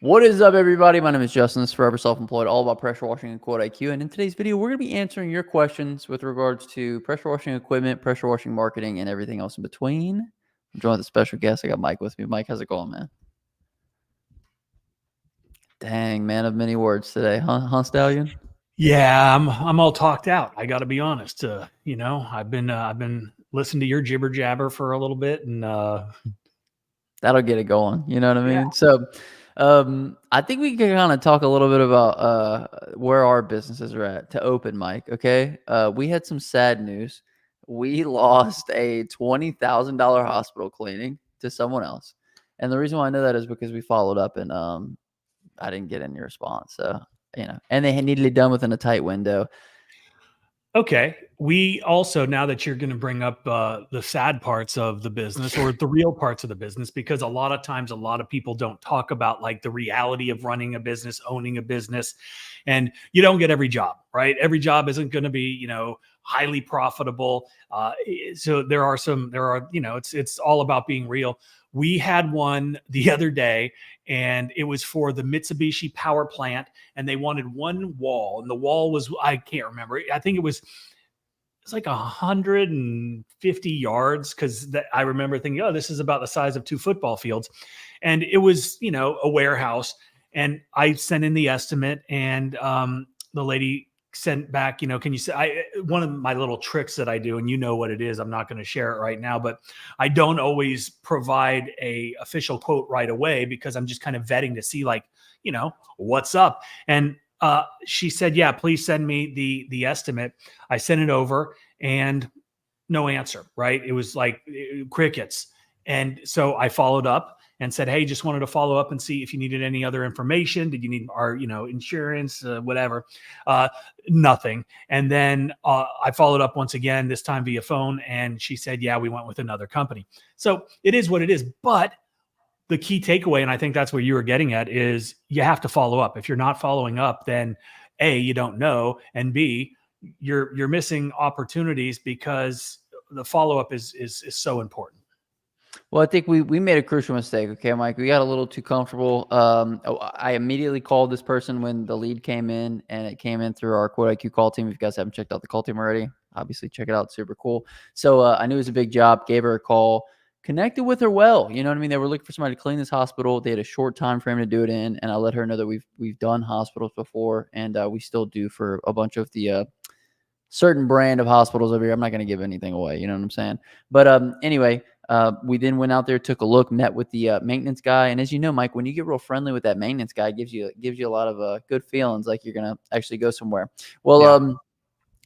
What is up, everybody? My name is Justin. This is Forever Self-Employed, all about pressure washing and quote IQ. And in today's video, we're going to be answering your questions with regards to pressure washing equipment, pressure washing marketing, and everything else in between. I'm joined with a special guest. I got Mike with me. Mike, how's it going, man? Dang, man of many words today, huh, Stallion? Yeah, I'm all talked out. I got to be honest. I've been listening to your jibber jabber for a little bit, and That'll get it going. You know what I yeah. mean? So, I think we can kind of talk a little bit about where our businesses are at to open, Mike. Okay, we had some sad news. We lost a $20,000 hospital cleaning to someone else, and the reason why I know that is because we followed up and I didn't get any response. So and they needed it done within a tight window. Okay. We also, now that you're going to bring up the sad parts of the business or the real parts of the business, because a lot of times a lot of people don't talk about like the reality of running a business, owning a business, and you don't get every job, right? Every job isn't going to be, highly profitable. So it's all about being real. We had one the other day, and it was for the Mitsubishi power plant, and they wanted one wall, and the wall was, I can't remember. I think it's like 150 yards, because I remember thinking, oh, this is about the size of 2 football fields. And it was, a warehouse. And I sent in the estimate, and the lady sent back, can you say, one of my little tricks that I do, and you know what it is, I'm not going to share it right now, but I don't always provide a official quote right away, because I'm just kind of vetting to see what's up. And she said, yeah, please send me the estimate. I sent it over and no answer, right? It was like crickets. And so I followed up and said, hey, just wanted to follow up and see if you needed any other information. Did you need our, insurance, whatever? Nothing. And then I followed up once again, this time via phone. And she said, yeah, we went with another company. So it is what it is. But the key takeaway, and I think that's what you were getting at, is you have to follow up. If you're not following up, then A, you don't know, and B, you're missing opportunities, because the follow-up is so important. Well, I think we made a crucial mistake. Okay, Mike, we got a little too comfortable. I immediately called this person when the lead came in, and it came in through our Quote IQ call team. If you guys haven't checked out the call team already, obviously check it out. It's super cool. So I knew it was a big job. Gave her a call. Connected with her well. You know what I mean? They were looking for somebody to clean this hospital. They had a short time frame to do it in, and I let her know that we've done hospitals before, and we still do for a bunch of the certain brand of hospitals over here. I'm not going to give anything away. You know what I'm saying? But anyway. We then went out there, took a look, met with the maintenance guy. And as you know, Mike, when you get real friendly with that maintenance guy, it gives you a lot of good feelings, like you're going to actually go somewhere. Well, yeah.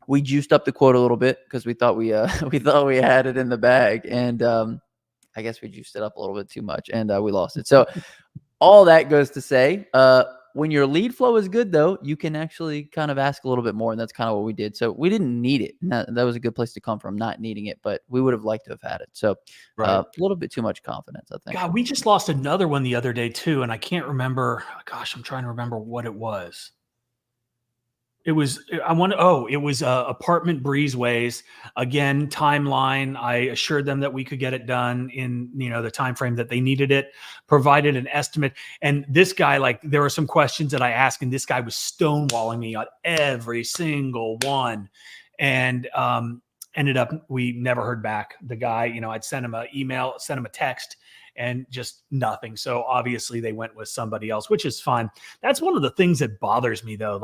We juiced up the quote a little bit because we thought we had it in the bag. And I guess we juiced it up a little bit too much, and we lost it. So all that goes to say, when your lead flow is good, though, you can actually kind of ask a little bit more, and that's kind of what we did. So we didn't need it. And that was a good place to come from, not needing it, but we would have liked to have had it. So a little bit too much confidence, I think. God, we just lost another one the other day, too, and I can't remember. Gosh, I'm trying to remember what it was. It was Apartment Breezeways. Again, timeline. I assured them that we could get it done in, the time frame that they needed it, provided an estimate. And this guy, there were some questions that I asked, and this guy was stonewalling me on every single one. And ended up, we never heard back. The guy, I'd sent him an email, sent him a text, and just nothing. So obviously they went with somebody else, which is fine. That's one of the things that bothers me, though.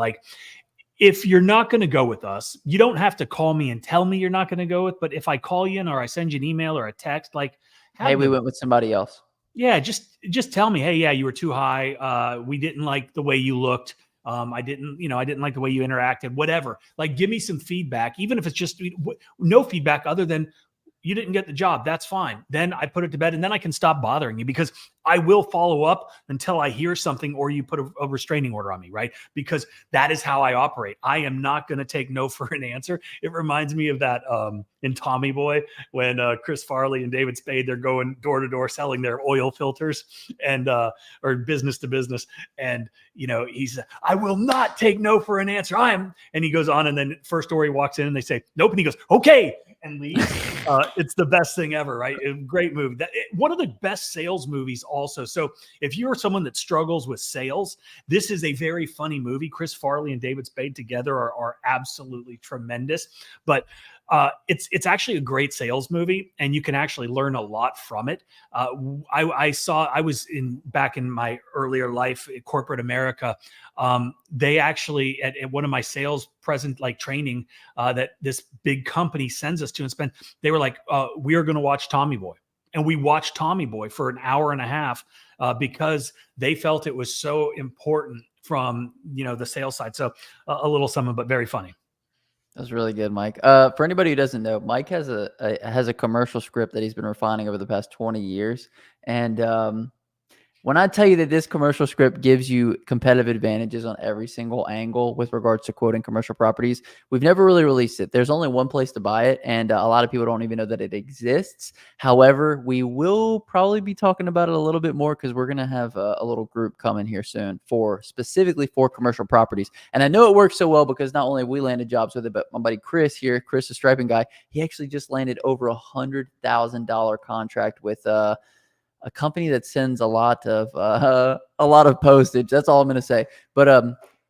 If you're not going to go with us, you don't have to call me and tell me you're not going to go with. But if I call you or I send you an email or a text, hey, we went with somebody else. Yeah, just tell me, hey, yeah, you were too high. We didn't like the way you looked. I didn't like the way you interacted. Whatever. Give me some feedback, even if it's just no feedback other than you didn't get the job. That's fine. Then I put it to bed, and then I can stop bothering you, because I will follow up until I hear something or you put a restraining order on me, right? Because that is how I operate. I am not going to take no for an answer. It reminds me of that in Tommy Boy, when Chris Farley and David Spade, they're going door to door selling their oil filters and or business to business. And, he's, I will not take no for an answer. And he goes on, and then first story walks in and they say, nope. And he goes, okay, and leaves. It's the best thing ever, right? Great movie. One of the best sales movies also. So if you're someone that struggles with sales, this is a very funny movie. Chris Farley and David Spade together are absolutely tremendous. But it's actually a great sales movie, and you can actually learn a lot from it. I was back in my earlier life, corporate America. They actually at one of my sales training that this big company sends us to and spend. They were like, we are going to watch Tommy Boy, and we watched Tommy Boy for an hour and a half because they felt it was so important from the sales side. So a little something, but very funny. That's really good, Mike. For anybody who doesn't know, Mike has a commercial script that he's been refining over the past 20 years. And when I tell you that this commercial script gives you competitive advantages on every single angle with regards to quoting commercial properties, we've never really released it. There's only one place to buy it, and a lot of people don't even know that it exists. However, we will probably be talking about it a little bit more because we're going to have a little group coming here soon specifically for commercial properties. And I know it works so well because not only have we landed jobs with it, but my buddy Chris here, Chris, the striping guy, he actually just landed over $100,000 contract with a company that sends a lot of postage. That's all I'm going to say. But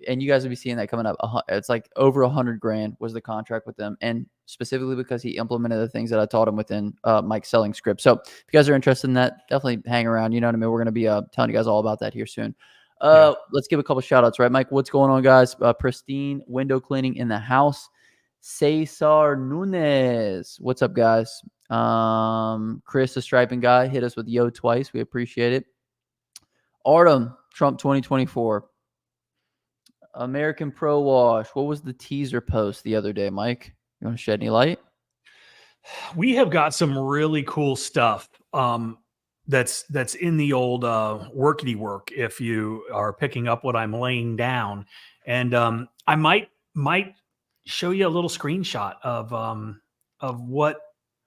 and you guys will be seeing that coming up. It's like over $100,000 was the contract with them, and specifically because he implemented the things that I taught him within Mike's selling script. So if you guys are interested in that, definitely hang around. You know what I mean? We're going to be telling you guys all about that here soon. Let's give a couple shout outs, right, Mike? What's going on, guys? Pristine window cleaning in the house. Cesar Nunez. What's up, guys? Chris, the striping guy, hit us with yo twice. We appreciate it. Artem, Trump 2024. American Pro Wash. What was the teaser post the other day, Mike? You want to shed any light? We have got some really cool stuff that's in the old workity work, if you are picking up what I'm laying down. And I might show you a little screenshot of what.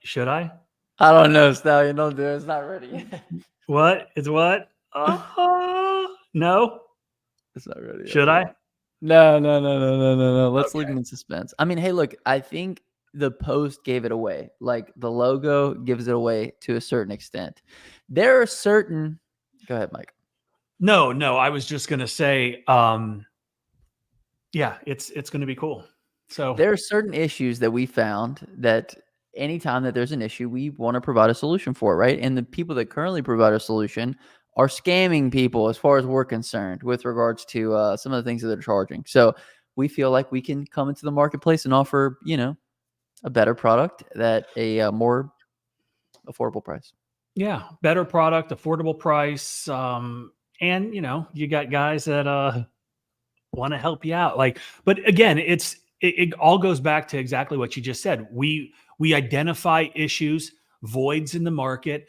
Should I? I don't know, Stallion. Don't do it. It's not ready. What? It's what? No. It's not ready. Should I? No. Let's leave him in suspense. I mean, hey, look, I think the post gave it away. Like the logo gives it away to a certain extent. There are certain. Go ahead, Mike. No. I was just gonna say, yeah, it's gonna be cool. So there are certain issues that we found that anytime that there's an issue, we want to provide a solution for it, right? And the people that currently provide a solution are scamming people as far as we're concerned with regards to some of the things that they're charging. So we feel like we can come into the marketplace and offer, a better product at a more affordable price. Yeah, better product, affordable price. And you got guys that want to help you out. But again, it all goes back to exactly what you just said. We identify issues, voids in the market,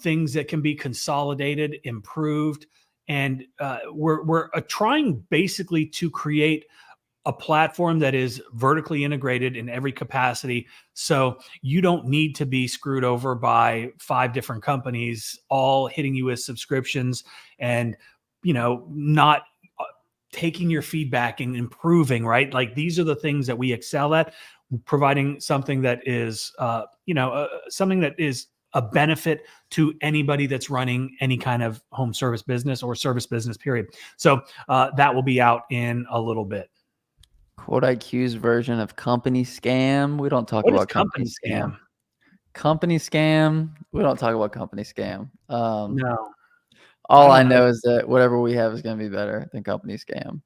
things that can be consolidated, improved, and we're trying basically to create a platform that is vertically integrated in every capacity. So you don't need to be screwed over by 5 different companies all hitting you with subscriptions and not taking your feedback and improving, right? Like these are the things that we excel at. Providing something that is, something that is a benefit to anybody that's running any kind of home service business or service business, period. So that will be out in a little bit. Quote IQ's version of company scam. We don't talk about company scam. Company scam. We don't talk about company scam. No. All I know is that whatever we have is going to be better than company scam.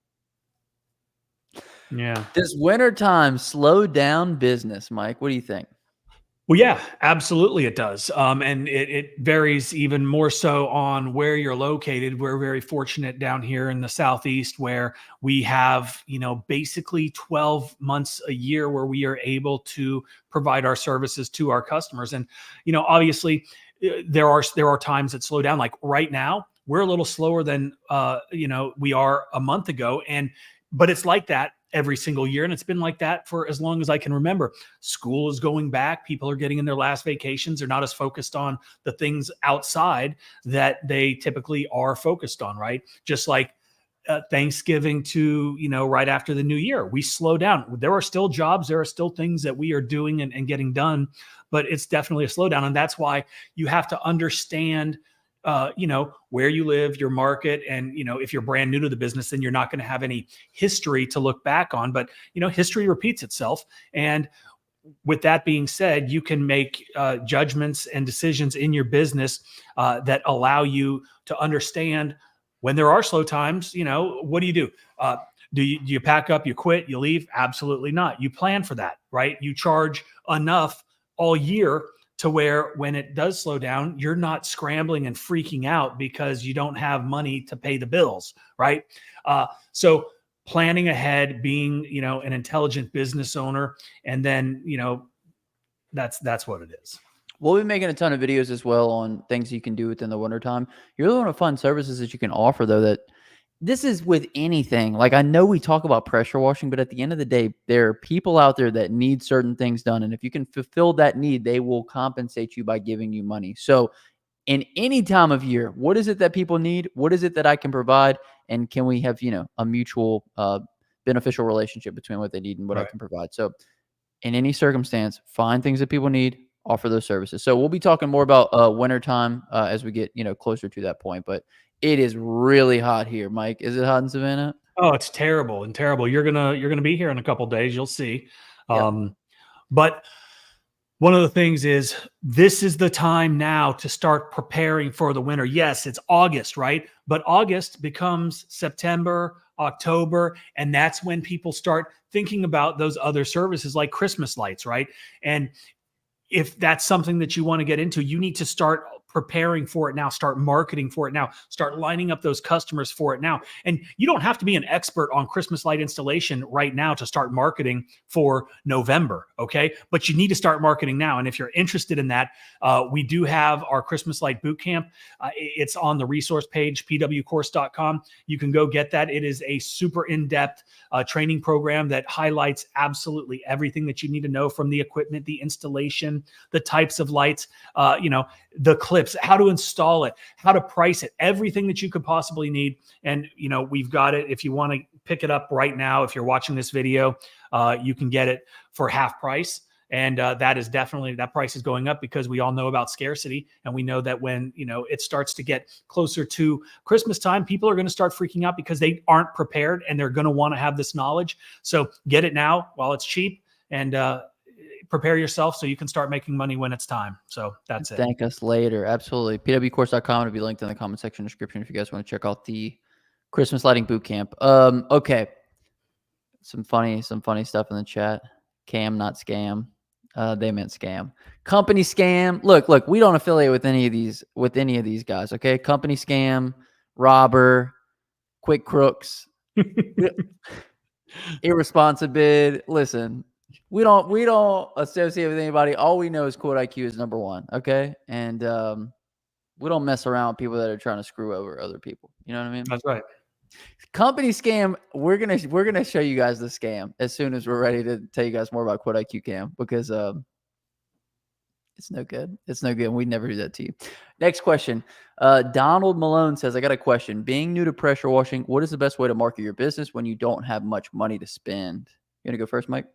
Yeah. Does wintertime slow down business, Mike? What do you think? Well, yeah, absolutely it does. And it varies even more so on where you're located. We're very fortunate down here in the Southeast where we have, basically 12 months a year where we are able to provide our services to our customers. And, obviously there are times that slow down. Like right now, we're a little slower than, we are a month ago. But it's like that every single year. And it's been like that for as long as I can remember. School is going back. People are getting in their last vacations. They're not as focused on the things outside that they typically are focused on, right? Just like Thanksgiving to, right after the new year, we slow down. There are still jobs. There are still things that we are doing and getting done, but it's definitely a slowdown. And that's why you have to understand where you live, your market, and if you're brand new to the business, then you're not going to have any history to look back on. But history repeats itself, and with that being said, you can make judgments and decisions in your business that allow you to understand when there are slow times. What do you do? Do you pack up, you quit, you leave? Absolutely not. You plan for that, right? You charge enough all year to where when it does slow down, you're not scrambling and freaking out because you don't have money to pay the bills, right? So planning ahead, being, an intelligent business owner, and then, that's what it is. We'll be making a ton of videos as well on things you can do within the wintertime. You really want to find services that you can offer, though, that this is with anything. Like, I know we talk about pressure washing, but at the end of the day, there are people out there that need certain things done. And if you can fulfill that need, they will compensate you by giving you money. So in any time of year, what is it that people need? What is it that I can provide? And can we have, a mutual beneficial relationship between what they need and what I can provide? So in any circumstance, find things that people need, offer those services. So we'll be talking more about wintertime as we get, closer to that point. But it is really hot here, Mike. Is it hot in Savannah? Oh, it's terrible and terrible. You're gonna be here in a couple of days. You'll see. Yep. But one of the things is this is the time now to start preparing for the winter. Yes, it's August, right? But August becomes September, October, and that's when people start thinking about those other services like Christmas lights, right? And if that's something that you want to get into, you need to start preparing for it now, start marketing for it now, start lining up those customers for it now. And you don't have to be an expert on Christmas light installation right now to start marketing for November, okay? But you need to start marketing now. And if you're interested in that, we do have our Christmas light boot camp. It's on the resource page, pwcourse.com. You can go get that. It is a super in-depth training program that highlights absolutely everything that you need to know, from the equipment, the installation, the types of lights, the clips, how to install it, how to price it, everything that you could possibly need. And, we've got it. If you want to pick it up right now, if you're watching this video, you can get it for half price. And that price is going up because we all know about scarcity. And we know that when, it starts to get closer to Christmas time, people are going to start freaking out because they aren't prepared and they're going to want to have this knowledge. So get it now while it's cheap, and prepare yourself so you can start making money when it's time. So that's it. Thank us later. Absolutely. pwcourse.com will be linked in the comment section description if you guys want to check out the Christmas lighting boot camp. Okay. Some funny stuff in the chat. Cam, not scam. They meant scam. Company scam. Look, we don't affiliate with any of these guys. Okay. Company scam, robber, quick crooks, irresponsible. Listen, we don't associate with anybody. All we know is Quote IQ is number one. Okay. And we don't mess around with people that are trying to screw over other people. You know what I mean? That's right. Company scam. We're gonna show you guys the scam as soon as we're ready to tell you guys more about Quote IQ Cam, because it's no good. It's no good. We'd never do that to you. Next question. Donald Malone says, I got a question. Being new to pressure washing, what is the best way to market your business when you don't have much money to spend? You gonna go first, Mike?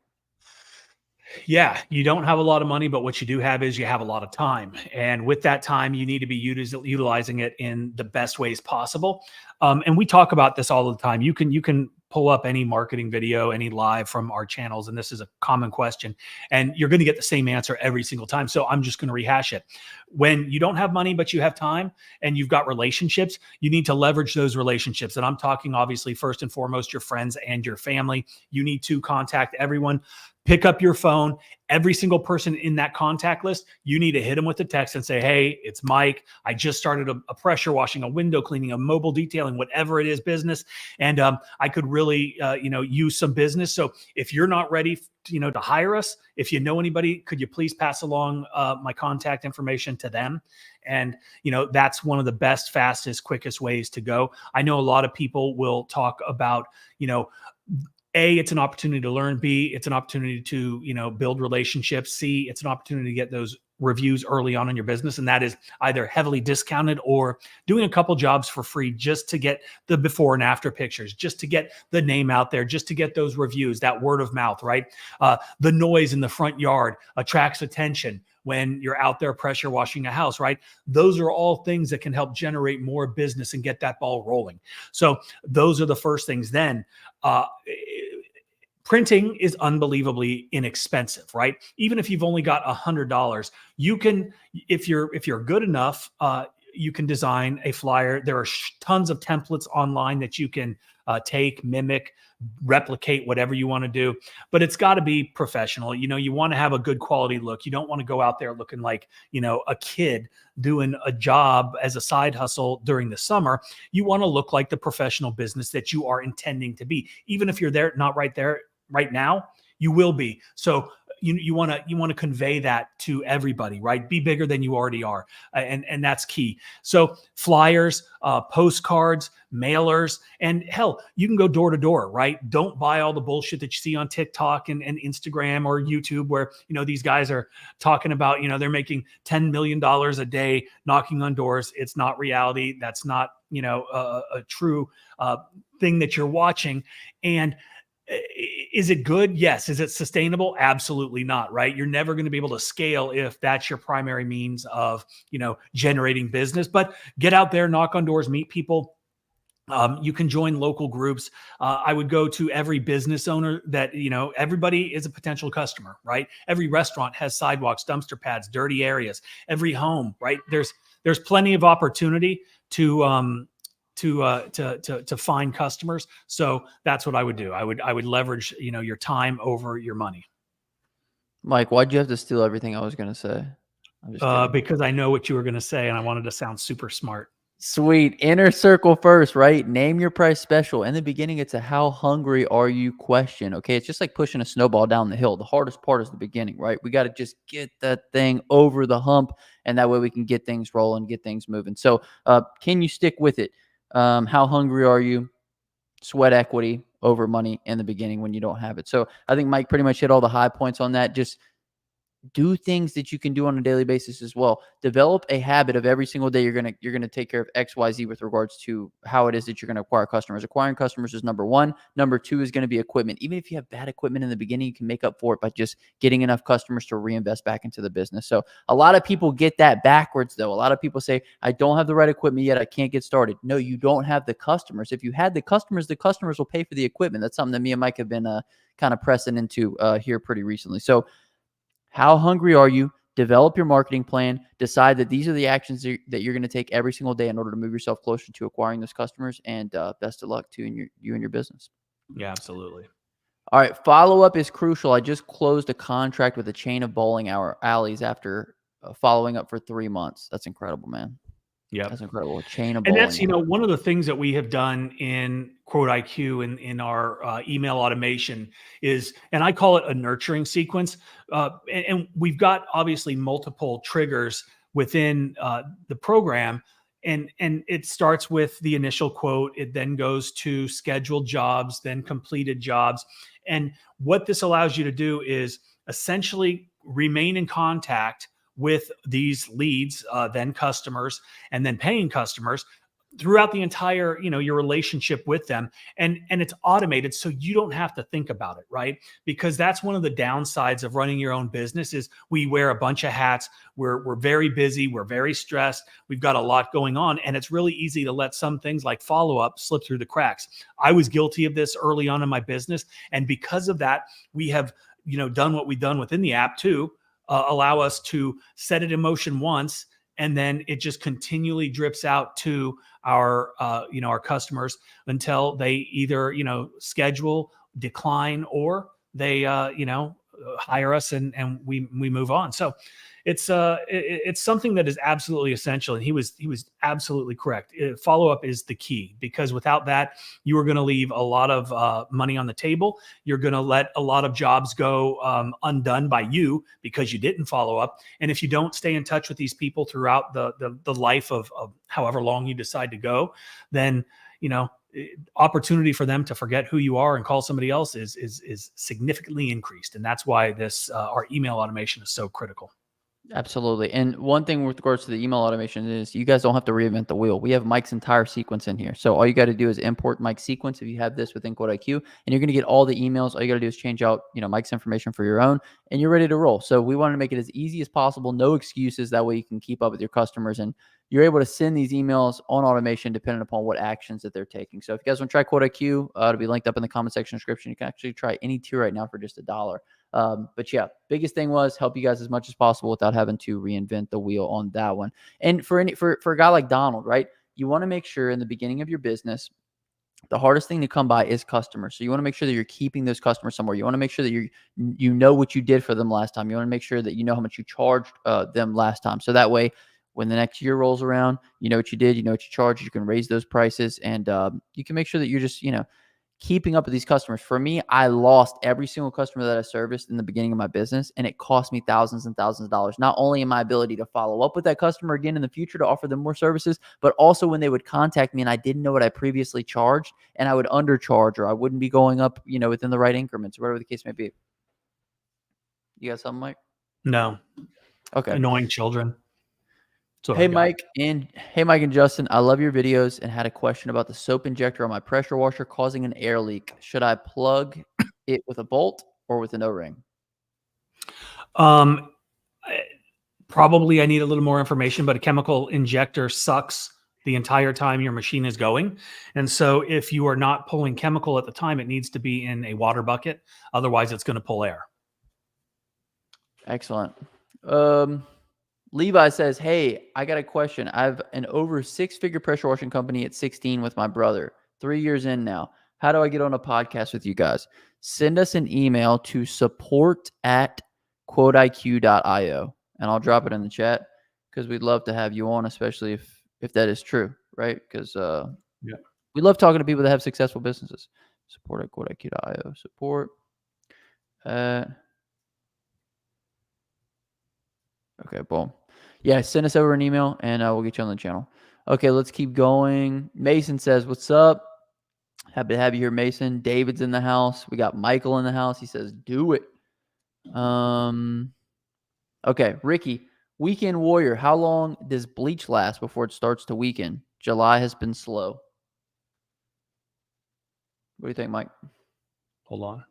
Yeah, you don't have a lot of money, but what you do have is you have a lot of time. And with that time, you need to be utilizing it in the best ways possible. And we talk about this all the time. You can pull up any marketing video, any live from our channels, and this is a common question, and you're going to get the same answer every single time. So I'm just going to rehash it. When you don't have money, but you have time and you've got relationships, you need to leverage those relationships. And I'm talking obviously first and foremost, your friends and your family. You need to contact everyone. Pick up your phone. Every single person in that contact list, you need to hit them with a text and say, hey, it's Mike. I just started a pressure washing, a window cleaning, a mobile detailing, whatever it is business. And I could really, use some business. So if you're not ready, to hire us, if you know anybody, could you please pass along my contact information to them? And, that's one of the best, fastest, quickest ways to go. I know a lot of people will talk about, A, it's an opportunity to learn. B, it's an opportunity to, build relationships. C, it's an opportunity to get those reviews early on in your business. And that is either heavily discounted or doing a couple jobs for free just to get the before and after pictures, just to get the name out there, just to get those reviews, that word of mouth, right? The noise in the front yard attracts attention. when you're out there pressure washing a house, right? Those are all things that can help generate more business and get that ball rolling. So those are the first things. Then printing is unbelievably inexpensive, right? Even if you've only got $100, you can, if you're good enough, you can design a flyer. There are tons of templates online that you can take, mimic, replicate, whatever you want to do, but it's got to be professional. You want to have a good quality look. You don't want to go out there looking like, a kid doing a job as a side hustle during the summer. You want to look like the professional business that you are intending to be. Even if you're not right there right now, you will be. So you want to convey that to everybody, right? Be bigger than you already are, and that's key. So flyers, postcards, mailers, and hell, you can go door to door, right? Don't buy all the bullshit that you see on TikTok and Instagram or YouTube, where these guys are talking about they're making $10 million a day knocking on doors. It's not reality. That's not a true thing that you're watching. And is it good? Yes. Is it sustainable? Absolutely not, right? You're never going to be able to scale if that's your primary means of, generating business. But get out there, knock on doors, meet people. You can join local groups. I would go to every business owner that, everybody is a potential customer, right? Every restaurant has sidewalks, dumpster pads, dirty areas, every home, right? There's plenty of opportunity to find customers. So that's what I would do. I would leverage, your time over your money. Mike, why'd you have to steal everything I was going to say? I'm just kidding. Because I know what you were going to say and I wanted to sound super smart. Sweet. Inner circle first, right? Name your price special. In the beginning, it's a how hungry are you question. Okay. It's just like pushing a snowball down the hill. The hardest part is the beginning, right? We got to just get that thing over the hump. And that way we can get things rolling, get things moving. So can you stick with it? How hungry are you? Sweat equity over money in the beginning when you don't have it. So I think Mike pretty much hit all the high points on that. Just do things that you can do on a daily basis as well. Develop a habit of every single day you're gonna take care of XYZ with regards to how it is that you're gonna acquire customers. Acquiring customers is number one. Number two is going to be equipment. Even if you have bad equipment in the beginning, you can make up for it by just getting enough customers to reinvest back into the business. So a lot of people get that backwards, though. A lot of people say, I don't have the right equipment yet, I can't get started. No, you don't have the customers. If you had the customers will pay for the equipment. That's something that me and Mike have been kind of pressing into here pretty recently. So how hungry are you? Develop your marketing plan. Decide that these are the actions that you're going to take every single day in order to move yourself closer to acquiring those customers. And best of luck to you and your business. Yeah, absolutely. All right. Follow-up is crucial. I just closed a contract with a chain of bowling alleys after following up for 3 months. That's incredible, man. Yeah, that's incredible. A chain of and bowling. that's one of the things that we have done in Quote IQ in our email automation is, and I call it a nurturing sequence. And we've got obviously multiple triggers within the program. And it starts with the initial quote. It then goes to scheduled jobs, then completed jobs. And what this allows you to do is essentially remain in contact with these leads, then customers, and then paying customers throughout the entire, your relationship with them. And it's automated, so you don't have to think about it, right? Because that's one of the downsides of running your own business is we wear a bunch of hats. We're very busy. We're very stressed. We've got a lot going on. And it's really easy to let some things like follow-up slip through the cracks. I was guilty of this early on in my business. And because of that, we have, done what we've done within the app too, allow us to set it in motion once, and then it just continually drips out to our our customers until they either schedule, decline, or they hire us and we move on. So it's something that is absolutely essential, and he was absolutely correct. Follow-up is the key, because without that, you are going to leave a lot of money on the table. You're going to let a lot of jobs go undone by you because you didn't follow up. And if you don't stay in touch with these people throughout the life of however long you decide to go, then opportunity for them to forget who you are and call somebody else is significantly increased. And that's why this our email automation is so critical. Absolutely. And one thing with regards to the email automation is you guys don't have to reinvent the wheel. We have Mike's entire sequence in here. So all you got to do is import Mike's sequence if you have this within Quote IQ, and you're going to get all the emails. All you got to do is change out, Mike's information for your own, and you're ready to roll. So we want to make it as easy as possible, no excuses. That way you can keep up with your customers, and you're able to send these emails on automation depending upon what actions that they're taking. So if you guys want to try Quote IQ, it'll be linked up in the comment section description. You can actually try any tier right now for just $1. But yeah, biggest thing was help you guys as much as possible without having to reinvent the wheel on that one. And for a guy like Donald, right? You want to make sure in the beginning of your business, the hardest thing to come by is customers. So you want to make sure that you're keeping those customers somewhere. You want to make sure that you know what you did for them last time. You want to make sure that you know how much you charged them last time. So that way, when the next year rolls around, you know what you did, you know what you charged. You can raise those prices, and you can make sure that you're just keeping up with these customers. For me, I lost every single customer that I serviced in the beginning of my business, and it cost me thousands and thousands of dollars. Not only in my ability to follow up with that customer again in the future to offer them more services, but also when they would contact me and I didn't know what I previously charged, and I would undercharge, or I wouldn't be going up, within the right increments, or whatever the case may be. You got something, Mike? No. Okay. Annoying children. Hey Mike and Justin, I love your videos and had a question about the soap injector on my pressure washer causing an air leak. Should I plug it with a bolt or with an O-ring? Probably I need a little more information, but a chemical injector sucks the entire time your machine is going. And so if you are not pulling chemical at the time, it needs to be in a water bucket. Otherwise it's going to pull air. Excellent. Levi says, hey, I got a question. I have an over 6-figure pressure washing company at 16 with my brother, 3 years in now. How do I get on a podcast with you guys? Send us an email to support@quoteiq.io, and I'll drop it in the chat because we'd love to have you on, especially if that is true, right? Because we love talking to people that have successful businesses. Support@quoteiq.io. Support at... Okay, boom. Yeah, send us over an email, and we'll get you on the channel. Okay, let's keep going. Mason says, what's up? Happy to have you here, Mason. David's in the house. We got Michael in the house. He says, do it. Okay, Ricky, Weekend Warrior. How long does Bleach last before it starts to weaken? July has been slow. What do you think, Mike? Hold on.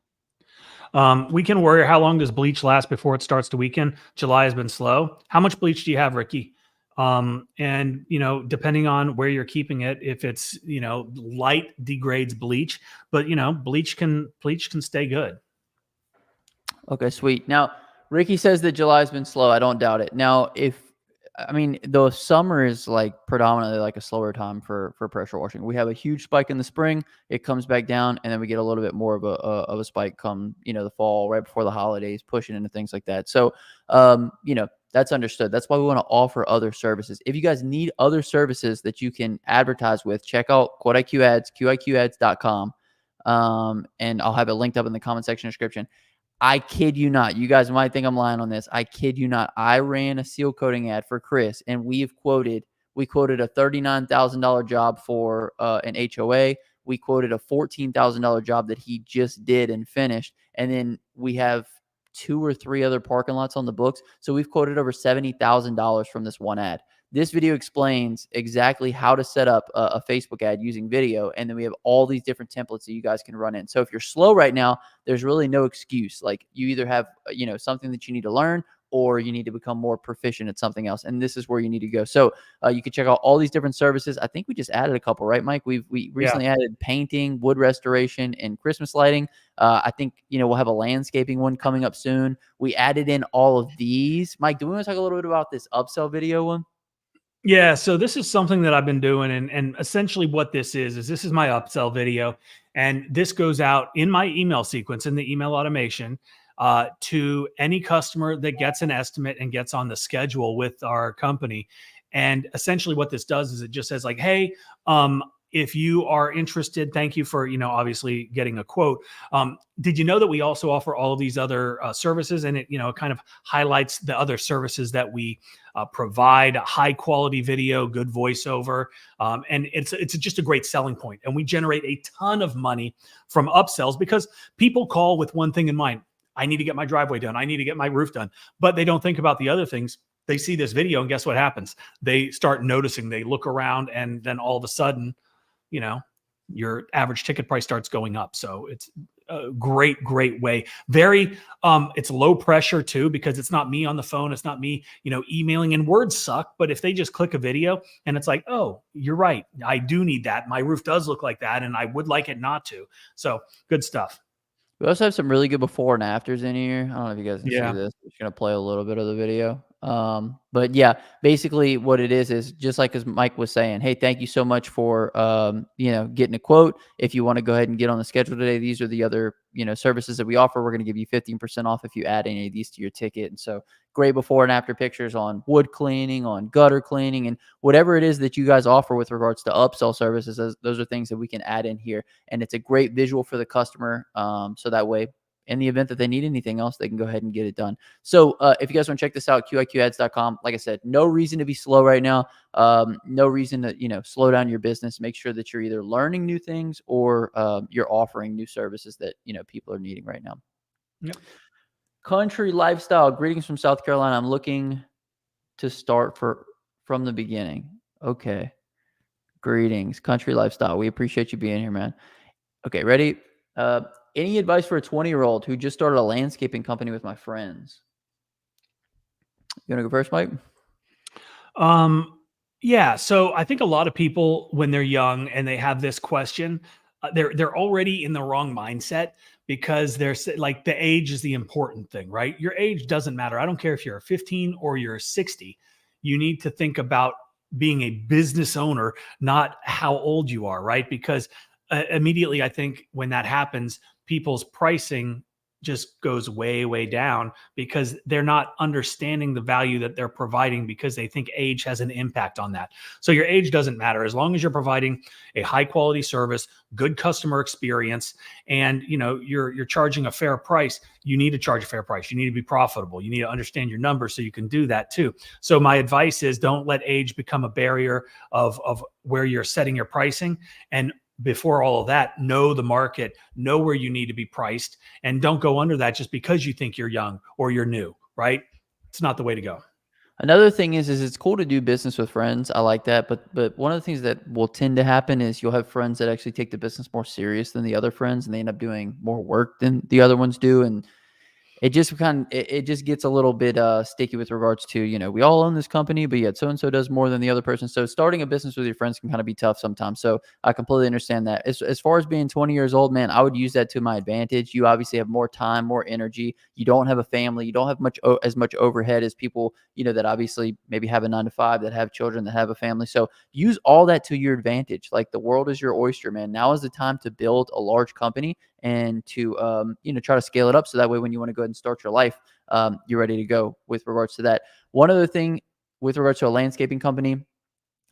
Weekend Warrior, how long does Bleach last before it starts to weaken? July has been slow. How much bleach do you have, Ricky? And, depending on where you're keeping it, if it's, light degrades bleach, but, bleach can stay good. Okay, sweet. Now, Ricky says that July has been slow. I don't doubt it. Now, the summer is like predominantly like a slower time for pressure washing. We have a huge spike in the spring, it comes back down, and then we get a little bit more of a spike come, the fall, right before the holidays, pushing into things like that. So, that's understood. That's why we want to offer other services. If you guys need other services that you can advertise with, check out Quote IQ Ads, qiads.com. And I'll have it linked up in the comment section description. I kid you not. You guys might think I'm lying on this. I kid you not. I ran a seal coating ad for Chris, and we quoted a $39,000 job for an HOA. We quoted a $14,000 job that he just did and finished. And then we have 2 or 3 other parking lots on the books. So we've quoted over $70,000 from this one ad. This video explains exactly how to set up a Facebook ad using video. And then we have all these different templates that you guys can run in. So if you're slow right now, there's really no excuse. Like you either have, something that you need to learn, or you need to become more proficient at something else. And this is where you need to go. So you can check out all these different services. I think we just added a couple, right, Mike? We recently added painting, wood restoration, and Christmas lighting. I think, we'll have a landscaping one coming up soon. We added in all of these. Mike, do we want to talk a little bit about this upsell video one? Yeah, so this is something that I've been doing, and essentially what this is this is my upsell video, and this goes out in my email sequence, in the email automation, to any customer that gets an estimate and gets on the schedule with our company. And essentially what this does is it just says like, hey, if you are interested, thank you for, obviously getting a quote. Did you know that we also offer all of these other services? And it, kind of highlights the other services that we provide: high quality video, good voiceover. And it's just a great selling point. And we generate a ton of money from upsells because people call with one thing in mind. I need to get my driveway done. I need to get my roof done. But they don't think about the other things. They see this video and guess what happens? They start noticing, they look around, and then all of a sudden, you know, your average ticket price starts going up. So it's a great way. Very, it's low pressure too, because it's not me on the phone. It's not me, emailing, and words suck. But if they just click a video and it's like, oh, you're right, I do need that. My roof does look like that, and I would like it not to. So good stuff. We also have some really good before and afters in here. I don't know if you guys can Yeah. see this. I'm just gonna play a little bit of the video. But yeah, basically what it is just like as Mike was saying, hey, thank you so much for getting a quote. If you want to go ahead and get on the schedule today, these are the other services that we offer. We're gonna give you 15% off if you add any of these to your ticket. And so great before and after pictures on wood cleaning, on gutter cleaning, and whatever it is that you guys offer with regards to upsell services. Those are things that we can add in here, and it's a great visual for the customer. So that way, in the event that they need anything else, they can go ahead and get it done. So if you guys want to check this out, QIQads.com. Like I said, no reason to be slow right now. No reason to slow down your business. Make sure that you're either learning new things or you're offering new services that people are needing right now. Yep. Country lifestyle. Greetings from South Carolina. I'm looking to start from the beginning. Okay. Greetings, country lifestyle. We appreciate you being here, man. Okay, ready? Any advice for a 20-year-old who just started a landscaping company with my friends? You want to go first, Mike? Yeah. So I think a lot of people, when they're young and they have this question, they're already in the wrong mindset, because they're like, the age is the important thing, right? Your age doesn't matter. I don't care if you're 15 or you're 60. You need to think about being a business owner, not how old you are, right? Because immediately, I think when that happens, people's pricing just goes way down, because they're not understanding the value that they're providing, because they think age has an impact on that. So your age doesn't matter as long as you're providing a high quality service, good customer experience, and you're charging a fair price. You need to charge a fair price. You need to be profitable. You need to understand your numbers so you can do that too. So my advice is, don't let age become a barrier of where you're setting your pricing. And before all of that, know the market, know where you need to be priced, and don't go under that just because you think you're young or you're new, right? It's not the way to go. Another thing is it's cool to do business with friends. I like that. But one of the things that will tend to happen is you'll have friends that actually take the business more serious than the other friends, and they end up doing more work than the other ones do. And it just it just gets a little bit sticky with regards to, we all own this company, but yet so-and-so does more than the other person. So starting a business with your friends can kind of be tough sometimes. So I completely understand that. As far as being 20 years old, man, I would use that to my advantage. You obviously have more time, more energy. You don't have a family. You don't have as much overhead as people, that obviously maybe have a 9-to-5, that have children, that have a family. So use all that to your advantage. Like, the world is your oyster, man. Now is the time to build a large company and to try to scale it up, so that way when you want to go ahead and start your life, you're ready to go with regards to that. One other thing with regards to a landscaping company,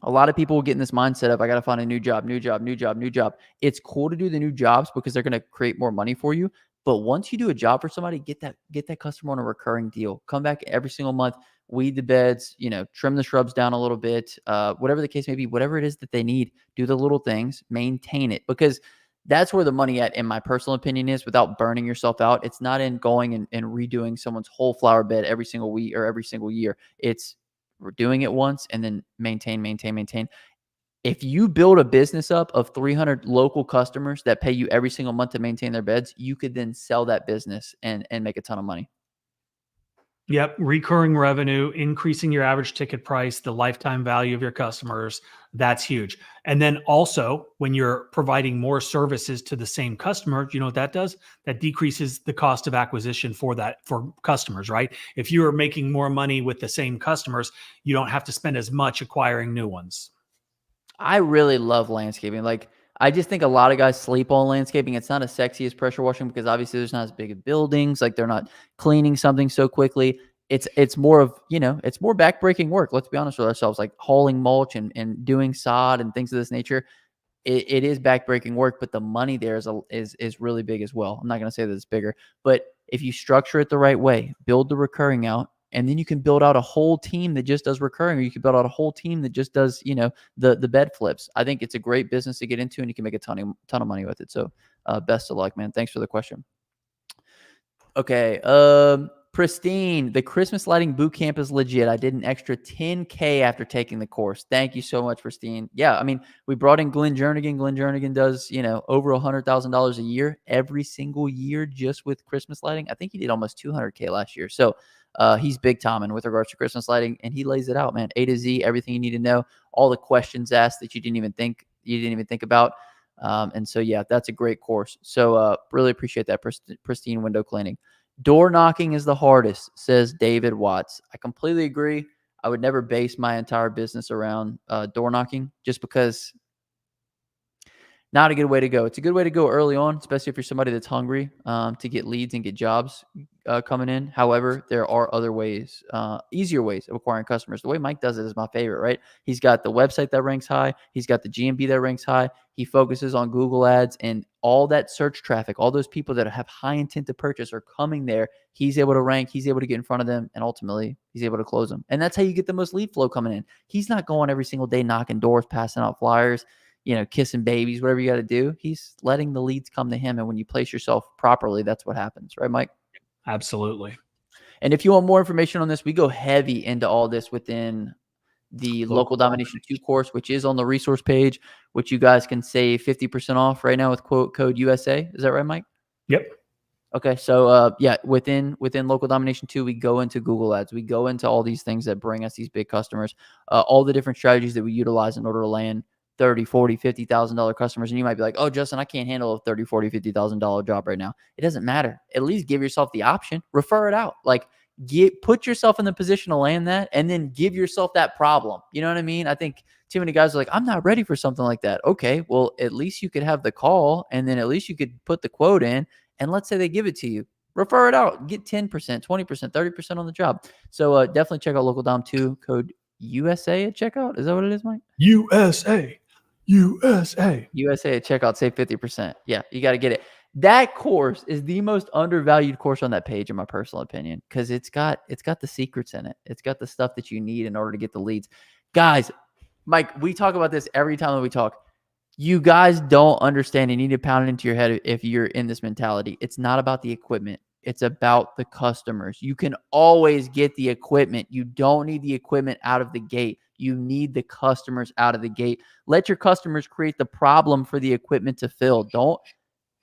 a lot of people will get in this mindset of, I got to find a new job. It's cool to do the new jobs because they're going to create more money for you. But once you do a job for somebody, get that customer on a recurring deal. Come back every single month, weed the beds, trim the shrubs down a little bit, whatever the case may be, whatever it is that they need, do the little things, maintain it, because that's where the money in my personal opinion, is, without burning yourself out. It's not in going and redoing someone's whole flower bed every single week or every single year. It's doing it once and then maintain. If you build a business up of 300 local customers that pay you every single month to maintain their beds, you could then sell that business and make a ton of money. Yep. Recurring revenue, increasing your average ticket price, the lifetime value of your customers. That's huge. And then also, when you're providing more services to the same customer, you know what that does? That decreases the cost of acquisition for customers, right? If you are making more money with the same customers, you don't have to spend as much acquiring new ones. I really love landscaping. Like, I just think a lot of guys sleep on landscaping. It's not as sexy as pressure washing because obviously there's not as big of buildings. Like, they're not cleaning something so quickly. It's more of, it's more backbreaking work. Let's be honest with ourselves, like hauling mulch and doing sod and things of this nature. It is backbreaking work, but the money there is really big as well. I'm not going to say that it's bigger, but if you structure it the right way, build the recurring out, and then you can build out a whole team that just does recurring, or you can build out a whole team that just does, the bed flips. I think it's a great business to get into, and you can make a ton of money with it. So best of luck, man. Thanks for the question. Okay. Pristine. The Christmas lighting boot camp is legit. I did an extra $10K after taking the course. Thank you so much, Pristine. Yeah, I mean, we brought in Glenn Jernigan. Glenn Jernigan does, over $100,000 a year every single year just with Christmas lighting. I think he did almost 200K last year. So he's big time in with regards to Christmas lighting, and he lays it out, man. A to Z, everything you need to know, all the questions asked that you didn't even think about. And so, yeah, that's a great course. So really appreciate that, Pristine window cleaning. Door knocking is the hardest, says David Watts. I completely agree. I would never base my entire business around door knocking just because not a good way to go. It's a good way to go early on, especially if you're somebody that's hungry to get leads and get jobs coming in. However, there are other ways, easier ways of acquiring customers. The way Mike does it is my favorite, right? He's got the website that ranks high. He's got the GMB that ranks high. He focuses on Google ads and all that search traffic, all those people that have high intent to purchase are coming there. He's able to rank. He's able to get in front of them. And ultimately, he's able to close them. And that's how you get the most lead flow coming in. He's not going every single day knocking doors, passing out flyers, kissing babies, whatever you got to do. He's letting the leads come to him. And when you place yourself properly, that's what happens. Right, Mike? Absolutely. And if you want more information on this, we go heavy into all this within the Local Domination 2 course, which is on the resource page, which you guys can save 50% off right now with quote code USA. Is that right, Mike? Yep. Okay. So, within Local Domination 2, we go into Google ads. We go into all these things that bring us these big customers, all the different strategies that we utilize in order to land $30,000, $40,000, $50,000 customers. And you might be like, oh, Justin, I can't handle a $30,000, $40,000, $50,000 job right now. It doesn't matter. At least give yourself the option, refer it out. Like, put yourself in the position to land that, and then give yourself that problem. You know what I mean? I think too many guys are like, I'm not ready for something like that. Okay, well, at least you could have the call, and then at least you could put the quote in, and let's say they give it to you. Refer it out. Get 10%, 20%, 30% on the job. So definitely check out Local Dom 2, code USA at checkout. Is that what it is, Mike? USA at checkout, save 50%. Yeah, you got to get it. That course is the most undervalued course on that page, in my personal opinion, because it's got the secrets in it. It's got the stuff that you need in order to get the leads. Guys, Mike, we talk about this every time that we talk. You guys don't understand. You need to pound it into your head if you're in this mentality. It's not about the equipment. It's about the customers. You can always get the equipment. You don't need the equipment out of the gate. You need the customers out of the gate. Let your customers create the problem for the equipment to fill. Don't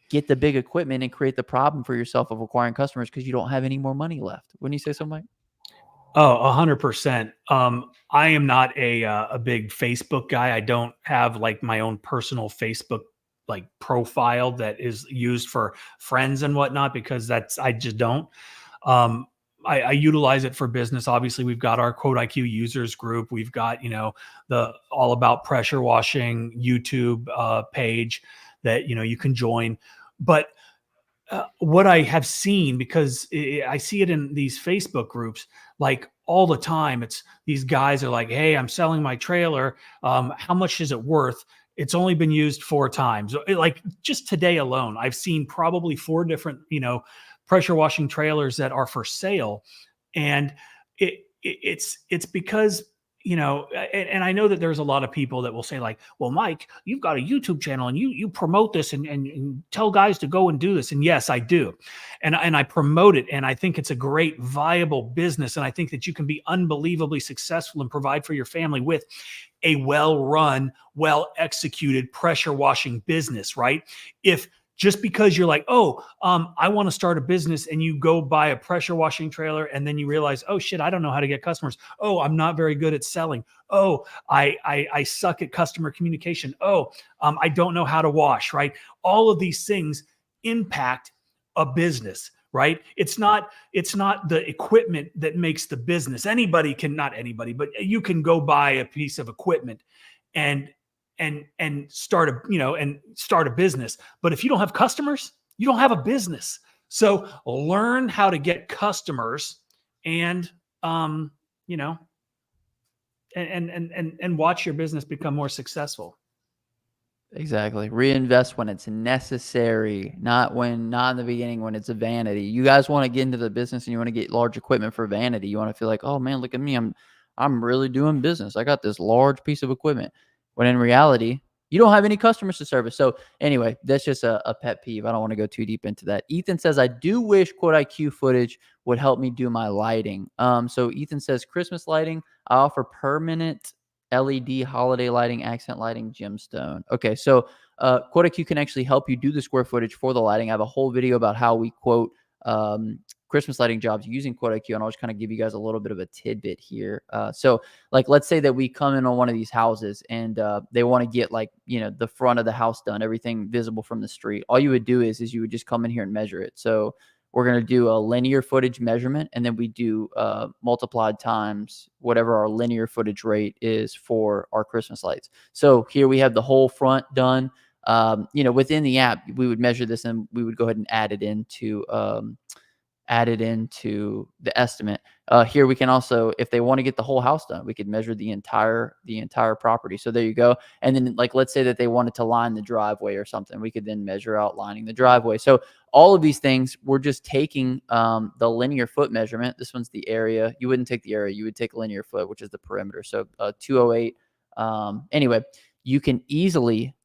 get the big equipment and create the problem for yourself of acquiring customers because you don't have any more money left. Wouldn't you say so, Mike? Oh, 100%. I am not a big Facebook guy. I don't have like my own personal Facebook like profile that is used for friends and whatnot because I just don't. I utilize it for business. Obviously, we've got our Quote IQ users group. We've got the All About Pressure Washing YouTube page that you can join. But what I have seen, because I see it in these Facebook groups, like all the time, it's these guys are like, hey, I'm selling my trailer. How much is it worth? It's only been used 4 times. Like just today alone, I've seen probably 4 different, pressure washing trailers that are for sale. And it's because and I know that there's a lot of people that will say like, well, Mike, you've got a YouTube channel and you promote this and tell guys to go and do this. And yes, I do. And I promote it. And I think it's a great viable business. And I think that you can be unbelievably successful and provide for your family with a well-run, well-executed pressure washing business, right? If just because you're like, I want to start a business, and you go buy a pressure washing trailer and then you realize, oh shit, I don't know how to get customers. Oh, I'm not very good at selling. Oh, I suck at customer communication. Oh, I don't know how to wash, right? All of these things impact a business, right? It's not the equipment that makes the business. Not anybody, but you can go buy a piece of equipment and start a business. But if you don't have customers, you don't have a business. So learn how to get customers and and watch your business become more successful. Exactly. Reinvest when it's necessary, not in the beginning when it's a vanity. You guys want to get into the business and you want to get large equipment for vanity. You want to feel like, oh man, look at me. I'm really doing business. I got this large piece of equipment. When in reality, You don't have any customers to service. So anyway, that's just a pet peeve. I don't want to go too deep into that. Ethan says, I do wish Quote IQ footage would help me do my lighting. So Ethan says, Christmas lighting, I offer permanent LED holiday lighting, accent lighting, gemstone. Okay, so Quote IQ can actually help you do the square footage for the lighting. I have a whole video about how we quote Christmas lighting jobs using Quote IQ, and I'll just kind of give you guys a little bit of a tidbit here. So like, let's say that we come in on one of these houses and they want to get like, the front of the house done, everything visible from the street. All you would do is you would just come in here and measure it. So we're going to do a linear footage measurement, and then we do multiplied times whatever our linear footage rate is for our Christmas lights. So here we have the whole front done. Within the app, we would measure this and we would go ahead and add it into the estimate. Here we can also, if they want to get the whole house done, we could measure the entire property. So there you go. And then like, let's say that they wanted to line the driveway or something, we could then measure out lining the driveway. So all of these things, we're just taking the linear foot measurement. This one's the area. You wouldn't take the area, you would take linear foot, which is the perimeter. So 208. Anyway, you can easily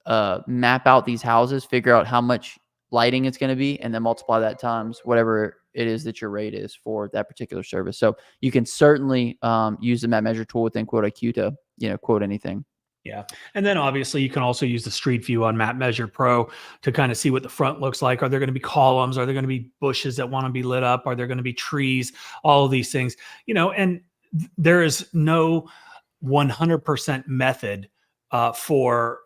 map out these houses, figure out how much lighting it's going to be, and then multiply that times whatever it is that your rate is for that particular service. So you can certainly use the map measure tool within Quote IQ to quote anything. Yeah. And then obviously you can also use the Street View on Map Measure Pro to kind of see what the front looks like. Are there going to be columns? Are there going to be bushes that want to be lit up? Are there going to be trees? All of these things, and there is no 100% method for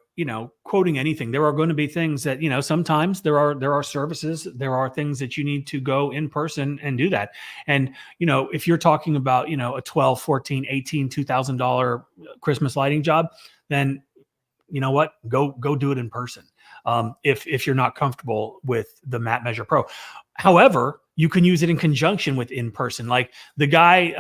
quoting anything. There are going to be things that, sometimes there are services, there are things that you need to go in person and do that. And, if you're talking about, a $12, $14, $18, $2,000 Christmas lighting job, then you know what, go do it in person. If you're not comfortable with the Map Measure Pro. However, you can use it in conjunction with in-person. Like the guy,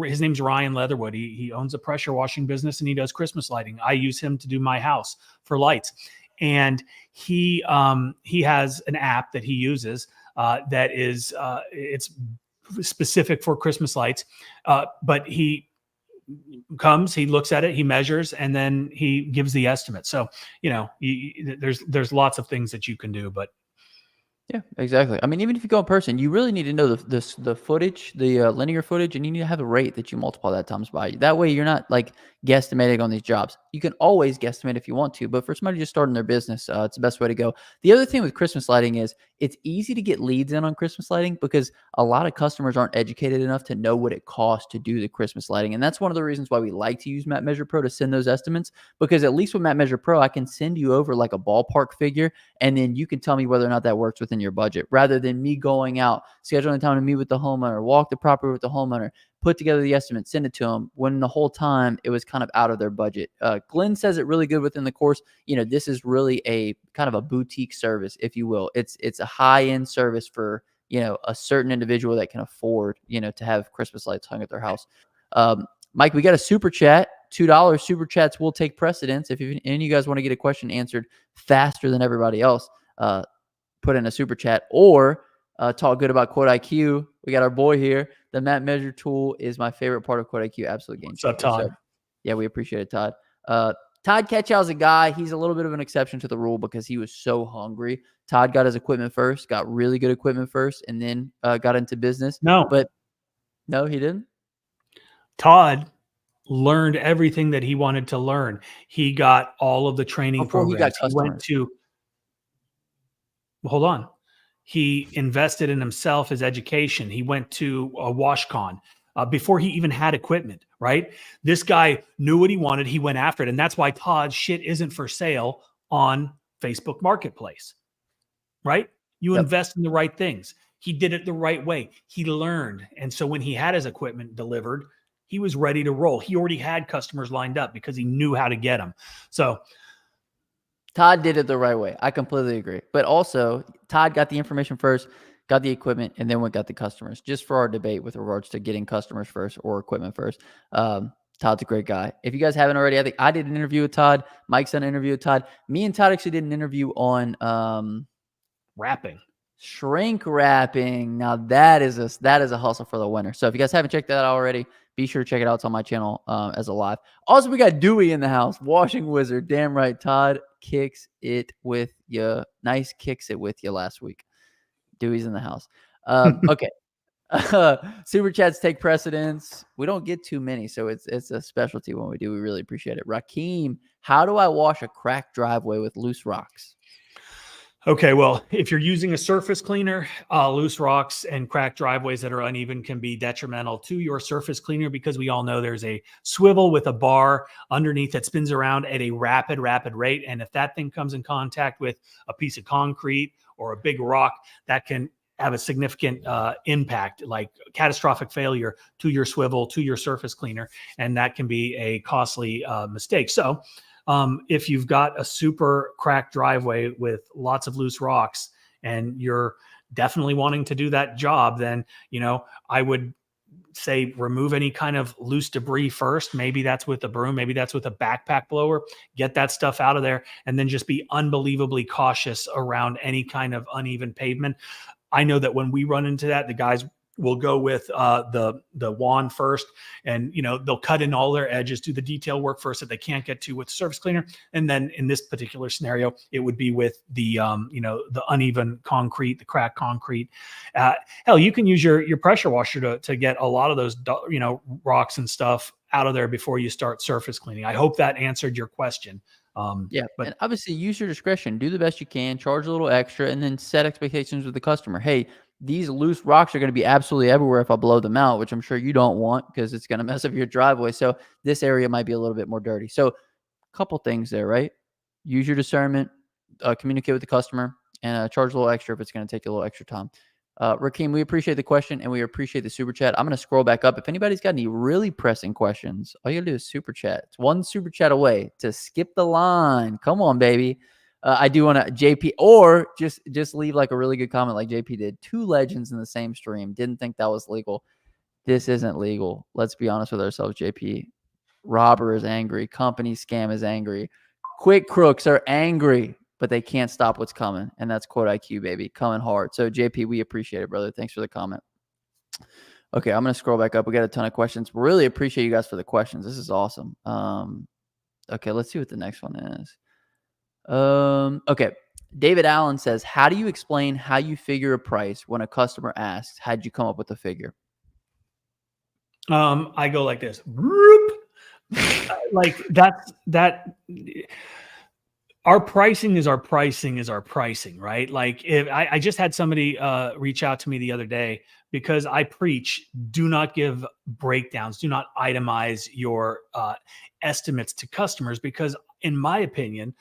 his name's Ryan Leatherwood. He owns a pressure washing business and he does Christmas lighting. I use him to do my house for lights. And he has an app that he uses that is, it's specific for Christmas lights. But he comes, he looks at it, he measures, and then he gives the estimate. So, there's lots of things that you can do, but yeah, exactly. I mean, even if you go in person, you really need to know the footage, the linear footage, and you need to have a rate that you multiply that times by. That way, you're not like guesstimating on these jobs. You can always guesstimate if you want to, but for somebody just starting their business, it's the best way to go. The other thing with Christmas lighting is it's easy to get leads in on Christmas lighting because a lot of customers aren't educated enough to know what it costs to do the Christmas lighting, and that's one of the reasons why we like to use Map Measure Pro to send those estimates. Because at least with Map Measure Pro, I can send you over like a ballpark figure, and then you can tell me whether or not that works within your budget, rather than me going out, scheduling time to meet with the homeowner, walk the property with the homeowner, put together the estimate, send it to them, when the whole time it was kind of out of their budget. Glenn says it really good within the course. This is really a kind of a boutique service, if you will. It's a high-end service for, a certain individual that can afford, to have Christmas lights hung at their house. Mike, we got a super chat. $2 super chats will take precedence. If any of you guys want to get a question answered faster than everybody else, put in a super chat or talk good about Quote IQ. We got our boy here. The map measure tool is my favorite part of Quote IQ. Absolute game changer. What's up, Todd? So, yeah, we appreciate it, Todd. Todd Ketchow's a guy. He's a little bit of an exception to the rule because he was so hungry. Todd got his equipment first, got really good equipment first, and then got into business. No, he didn't. Todd learned everything that he wanted to learn. He got all of the training programs. He went to, hold on. He invested in himself, his education. He went to a WashCon before he even had equipment, right? This guy knew what he wanted. He went after it. And that's why Todd's shit isn't for sale on Facebook Marketplace, right? You invest in the right things. He did it the right way. He learned. And so when he had his equipment delivered, he was ready to roll. He already had customers lined up because he knew how to get them. So Todd did it the right way. I completely agree. But also, Todd got the information first, got the equipment, and then got the customers. Just for our debate with regards to getting customers first or equipment first. Todd's a great guy. If you guys haven't already, I think I did an interview with Todd. Mike's done an interview with Todd. Me and Todd actually did an interview on rapping. Shrink wrapping. Now that is a hustle for the winter. So if you guys haven't checked that out already, be sure to check it out. It's on my channel as a live. Also, we got Dewey in the house, washing wizard. Damn right, Todd kicks it with you. Nice kicks it with you last week. Dewey's in the house. Okay. Super chats take precedence. We don't get too many, so it's a specialty when we do. We really appreciate it. Rakeem, how do I wash a cracked driveway with loose rocks? Okay, well, if you're using a surface cleaner, loose rocks and cracked driveways that are uneven can be detrimental to your surface cleaner, because we all know there's a swivel with a bar underneath that spins around at a rapid rate. And if that thing comes in contact with a piece of concrete or a big rock, that can have a significant impact, like catastrophic failure to your swivel, to your surface cleaner. And that can be a costly mistake. So if you've got a super cracked driveway with lots of loose rocks and you're definitely wanting to do that job, then, I would say remove any kind of loose debris first. Maybe that's with a broom, maybe that's with a backpack blower. Get that stuff out of there, and then just be unbelievably cautious around any kind of uneven pavement. I know that when we run into that, the guys will go with the wand first, and they'll cut in all their edges, do the detail work first that they can't get to with the surface cleaner, and then in this particular scenario, it would be with the the uneven concrete, the cracked concrete. Hell, you can use your pressure washer to get a lot of those rocks and stuff out of there before you start surface cleaning. I hope that answered your question. Yeah, but and obviously use your discretion. Do the best you can, charge a little extra, and then set expectations with the customer. Hey, these loose rocks are going to be absolutely everywhere if I blow them out, which I'm sure you don't want because it's going to mess up your driveway. So this area might be a little bit more dirty. So a couple things there, right? Use your discernment, communicate with the customer, and charge a little extra if it's going to take you a little extra time. Rakeem, we appreciate the question and we appreciate the super chat. I'm going to scroll back up. If anybody's got any really pressing questions, all you got to do is super chat. It's one super chat away to skip the line. Come on, baby. I do want to JP, or just leave like a really good comment like JP did. 2 legends in the same stream. Didn't think that was legal. This isn't legal. Let's be honest with ourselves, JP. Robber is angry. Company scam is angry. Quick crooks are angry, but they can't stop what's coming. And that's Quote IQ, baby. Coming hard. So JP, we appreciate it, brother. Thanks for the comment. Okay, I'm going to scroll back up. We got a ton of questions. Really appreciate you guys for the questions. This is awesome. Okay, let's see what the next one is. Okay. David Allen says, how do you explain how you figure a price when a customer asks, how'd you come up with the figure? I go like this. Like that. Our pricing is our pricing, right? Like if I just had somebody reach out to me the other day because I preach, do not give breakdowns, do not itemize your estimates to customers, because in my opinion,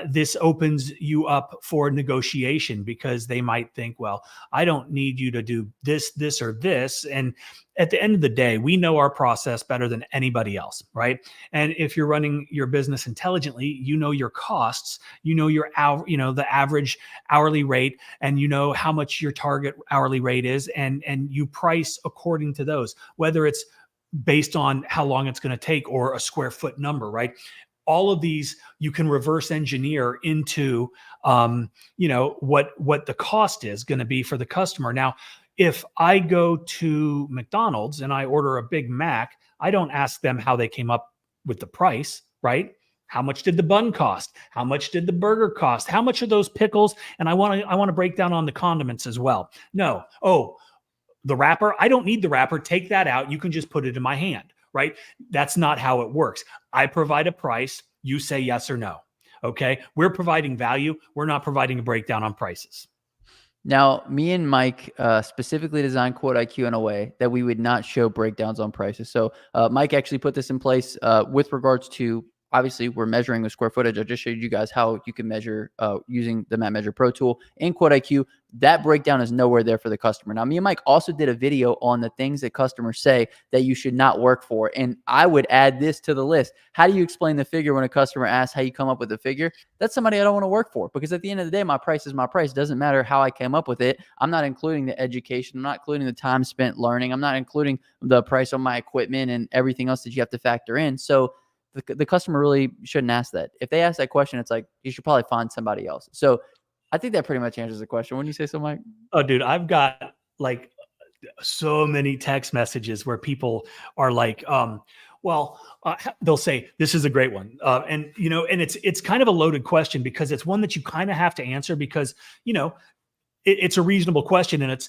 this opens you up for negotiation, because they might think, well, I don't need you to do this, or this. And at the end of the day, we know our process better than anybody else, right? And if you're running your business intelligently, you know your costs, you know your the average hourly rate, and you know how much your target hourly rate is, and you price according to those, whether it's based on how long it's going to take or a square foot number, right? All of these you can reverse engineer into, what the cost is going to be for the customer. Now, if I go to McDonald's and I order a Big Mac, I don't ask them how they came up with the price, right? How much did the bun cost? How much did the burger cost? How much are those pickles? And I want to break down on the condiments as well. No. Oh, the wrapper, I don't need the wrapper. Take that out. You can just put it in my hand, right? That's not how it works. I provide a price. You say yes or no. Okay. We're providing value. We're not providing a breakdown on prices. Now, me and Mike specifically designed Quote IQ in a way that we would not show breakdowns on prices. So Mike actually put this in place with regards to, obviously, we're measuring the square footage. I just showed you guys how you can measure using the Map Measure Pro tool in Quote IQ. That breakdown is nowhere there for the customer. Now, me and Mike also did a video on the things that customers say that you should not work for. And I would add this to the list. How do you explain the figure when a customer asks how you come up with the figure? That's somebody I don't want to work for, because at the end of the day, my price is my price. It doesn't matter how I came up with it. I'm not including the education. I'm not including the time spent learning. I'm not including the price on my equipment and everything else that you have to factor in. So the customer really shouldn't ask that. If they ask that question, it's like, you should probably find somebody else. So I think that pretty much answers the question. Wouldn't you say so, Mike? Oh, dude, I've got like so many text messages where people are like, they'll say, "This is a great one," and and it's kind of a loaded question because it's one that you kind of have to answer because it's a reasonable question, and it's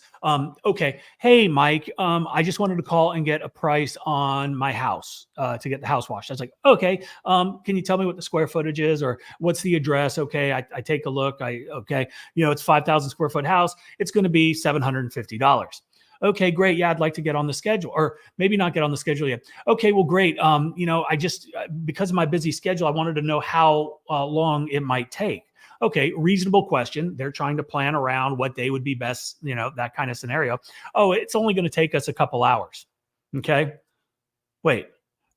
okay. Hey, Mike, I just wanted to call and get a price on my house to get the house washed. I was like, okay, can you tell me what the square footage is or what's the address? Okay, I take a look. It's 5,000 square foot house. It's going to be $750. Okay, great. Yeah, I'd like to get on the schedule, or maybe not get on the schedule yet. Okay, well, great. I just because of my busy schedule, I wanted to know how long it might take. Okay, reasonable question. They're trying to plan around what day would be best, that kind of scenario. Oh, it's only going to take us a couple hours. Okay. Wait,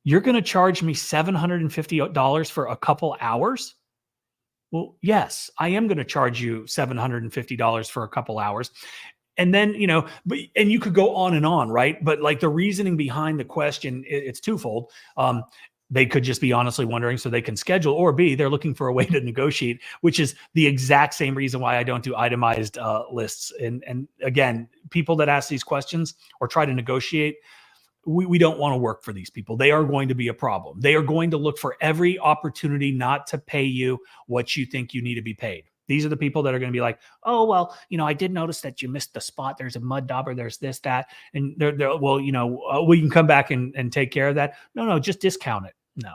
you're going to charge me $750 for a couple hours? Well, yes, I am going to charge you $750 for a couple hours. And then, and you could go on, right? But like the reasoning behind the question, it's twofold. They could just be honestly wondering so they can schedule, or B, they're looking for a way to negotiate, which is the exact same reason why I don't do itemized lists. And again, people that ask these questions or try to negotiate, we don't want to work for these people. They are going to be a problem. They are going to look for every opportunity not to pay you what you think you need to be paid. These are the people that are going to be like, oh, well, I did notice that you missed the spot. There's a mud dauber. There's this, that. And well, we can come back and take care of that. No, just discount it. No.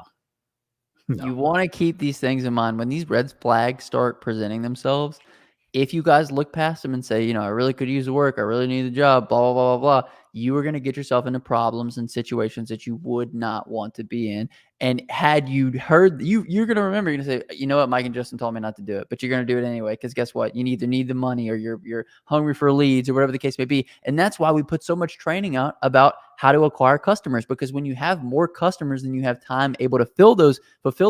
You want to keep these things in mind when these red flags start presenting themselves. If you guys look past them and say, I really could use the work, I really need the job, blah, blah, blah, blah, blah, you are going to get yourself into problems and situations that you would not want to be in. And had you heard, you're going to remember, you're going to say, you know what, Mike and Justin told me not to do it, but you're going to do it anyway. Because guess what? You either need the money or you're hungry for leads or whatever the case may be. And that's why we put so much training out about how to acquire customers, because when you have more customers than you have time able to fulfill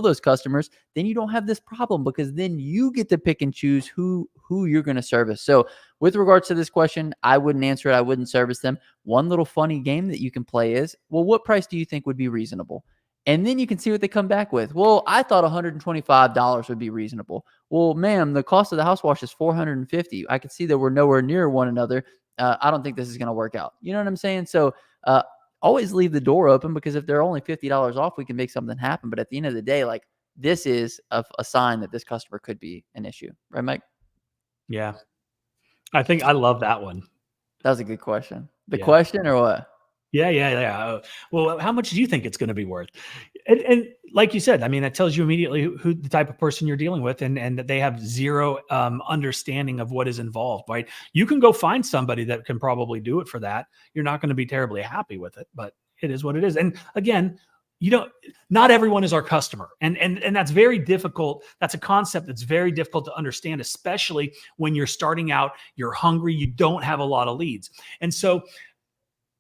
those customers, then you don't have this problem, because then you get to pick and choose who you're going to service. So with regards to this question, I wouldn't answer it. I wouldn't service them. One little funny game that you can play is, well, what price do you think would be reasonable? And then you can see what they come back with. Well, I thought $125 would be reasonable. Well, ma'am, the cost of the house wash is $450. I could see that we're nowhere near one another. I don't think this is going to work out. You know what I'm saying? So always leave the door open, because if they're only $50 off, we can make something happen. But at the end of the day, like, this is a sign that this customer could be an issue. Right, Mike? Yeah. I think I love that one. That was a good question. The question or what? Yeah. Well, how much do you think it's going to be worth? And like you said, I mean, that tells you immediately who the type of person you're dealing with, and that they have zero understanding of what is involved, right? You can go find somebody that can probably do it for that. You're not going to be terribly happy with it, but it is what it is. And again, not everyone is our customer. And that's very difficult. That's a concept that's very difficult to understand, especially when you're starting out, you're hungry, you don't have a lot of leads. And so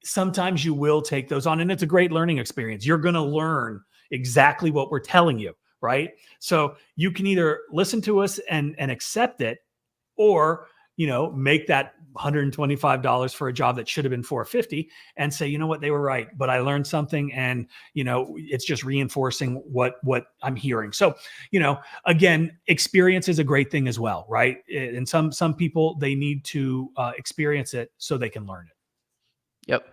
sometimes you will take those on, and it's a great learning experience. You're going to learn exactly what we're telling you, right? So you can either listen to us and accept it, or, make that $125 for a job that should have been $450 and say, you know what, they were right, but I learned something, and, it's just reinforcing what I'm hearing. So, again, experience is a great thing as well, right? And some people, they need to experience it so they can learn it. Yep.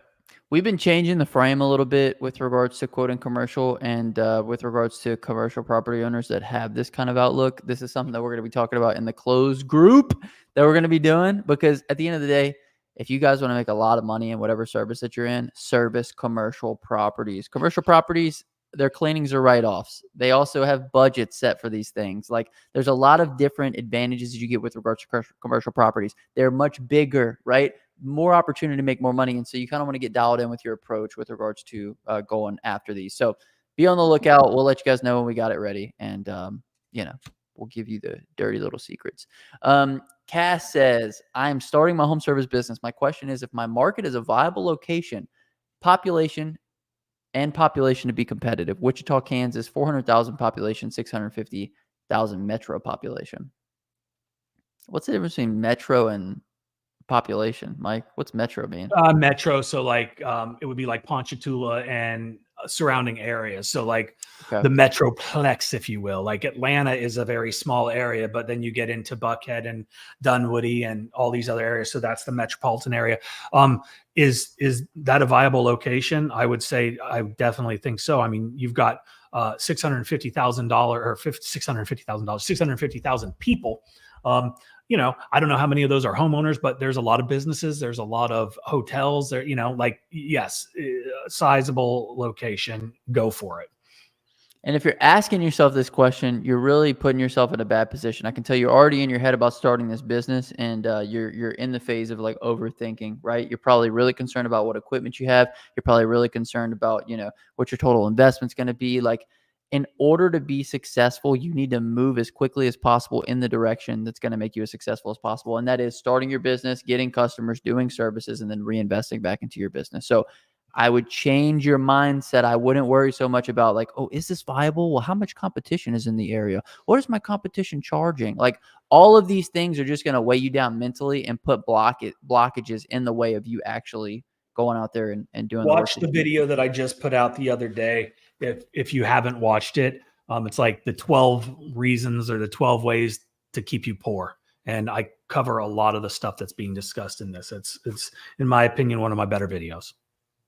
We've been changing the frame a little bit with regards to quoting commercial, and with regards to commercial property owners that have this kind of outlook. This is something that we're going to be talking about in the closed group that we're going to be doing, because at the end of the day, if you guys want to make a lot of money in whatever service that you're in, service commercial properties. Commercial properties, their cleanings are write-offs. They also have budgets set for these things. Like, there's a lot of different advantages that you get with regards to commercial properties. They're much bigger, right? More opportunity to make more money. And so you kind of want to get dialed in with your approach with regards to going after these. So be on the lookout. We'll let you guys know when we got it ready. And, we'll give you the dirty little secrets. Cass says, I am starting my home service business. My question is, if my market is a viable location, population to be competitive. Wichita, Kansas, 400,000 population, 650,000 metro population. What's the difference between metro and population, Mike? What's metro mean? Metro. So like, it would be like Ponchatoula and surrounding areas. So like Okay. the metroplex, if you will, like Atlanta is a very small area, but then you get into Buckhead and Dunwoody and all these other areas. So that's the metropolitan area. Is that a viable location? I would say I definitely think so. I mean, you've got $650,000 or $650,000, 650,000 people. I don't know how many of those are homeowners, but there's a lot of businesses. There's a lot of hotels there, like, yes, sizable location, go for it. And if you're asking yourself this question, you're really putting yourself in a bad position. I can tell you're already in your head about starting this business, and you're in the phase of like overthinking, right? You're probably really concerned about what equipment you have. You're probably really concerned about what your total investment's going to be. Like, in order to be successful, you need to move as quickly as possible in the direction that's going to make you as successful as possible, and that is starting your business, getting customers, doing services, and then reinvesting back into your business. So I would change your mindset. I wouldn't worry so much about like, oh, is this viable? Well, how much competition is in the area? What is my competition charging? Like, all of these things are just going to weigh you down mentally and put blockages in the way of you actually going out there and doing the work. Watch the video that I just put out the other day. If you haven't watched it, it's like the 12 reasons or the 12 ways to keep you poor. And I cover a lot of the stuff that's being discussed in this. It's in my opinion, one of my better videos.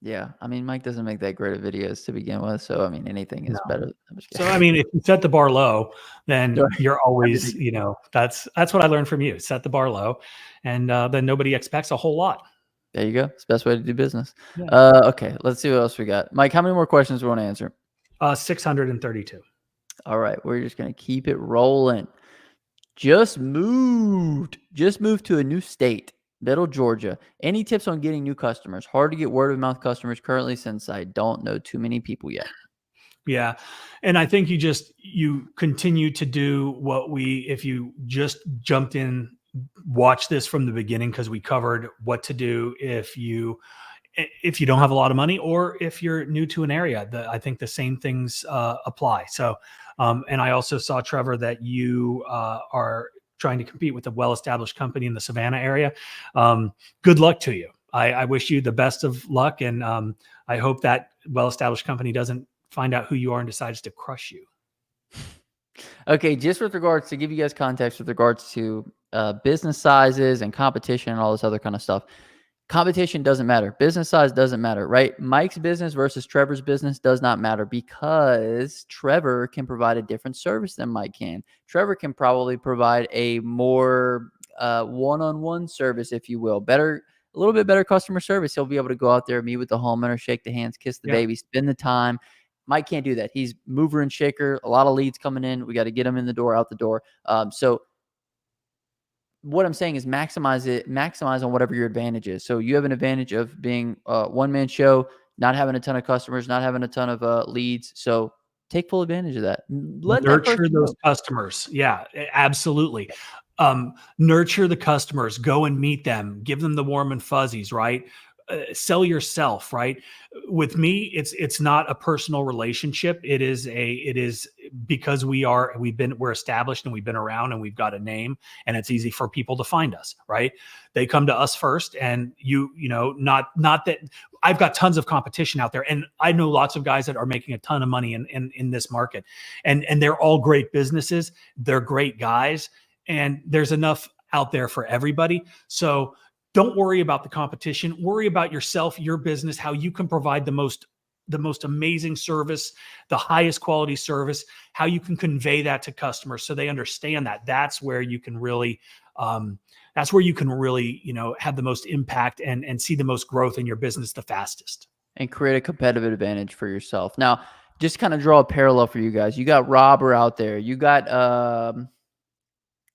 Yeah, I mean, Mike doesn't make that great of videos to begin with, so I mean, anything is better. So I mean, if you set the bar low, then Sure. you're always, that's what I learned from you. Set the bar low, and then nobody expects a whole lot. There you go. It's the best way to do business. Yeah. Okay, let's see what else we got. Mike, how many more questions do we want to answer? 632. All right, we're just gonna keep it rolling. Just moved to a new state, Middle Georgia. Any tips on getting new customers? Hard to get word of mouth customers currently since I don't know too many people yet. Yeah. And I think you continue to do if you just jumped in, watch this from the beginning, because we covered what to do if you don't have a lot of money, or if you're new to an area. I think the same things apply. So, and I also saw, Trevor, that you are trying to compete with a well-established company in the Savannah area. Good luck to you. I wish you the best of luck, and I hope that well-established company doesn't find out who you are and decides to crush you. Okay, just with regards to give you guys context with regards to business sizes and competition and all this other kind of stuff. Competition doesn't matter. Business size doesn't matter, right? Mike's business versus Trevor's business does not matter, because Trevor can provide a different service than Mike can. Trevor can probably provide a more one-on-one service, if you will, a little bit better customer service. He'll be able to go out there, meet with the homeowner, shake the hands, kiss the baby, spend the time. Mike can't do that. He's mover and shaker. A lot of leads coming in. We got to get them in the door, out the door. So what I'm saying is maximize on whatever your advantage is. So you have an advantage of being a one-man show, not having a ton of customers, not having a ton of leads. So take full advantage of that. Nurture those customers. Yeah, absolutely. Nurture the customers, go and meet them, give them the warm and fuzzies, right? Sell yourself, right? With me, it's not a personal relationship. It is because we're established and we've been around and we've got a name, and it's easy for people to find us, right? They come to us first, and not that I've got tons of competition out there, and I know lots of guys that are making a ton of money in this market, and they're all great businesses. They're great guys, and there's enough out there for everybody. So don't worry about the competition. Worry about yourself, your business, how you can provide the most amazing service, the highest quality service, how you can convey that to customers so they understand that. That's where you can really, have the most impact and see the most growth in your business the fastest. And create a competitive advantage for yourself. Now, just kind of draw a parallel for you guys. You got Robber out there. You got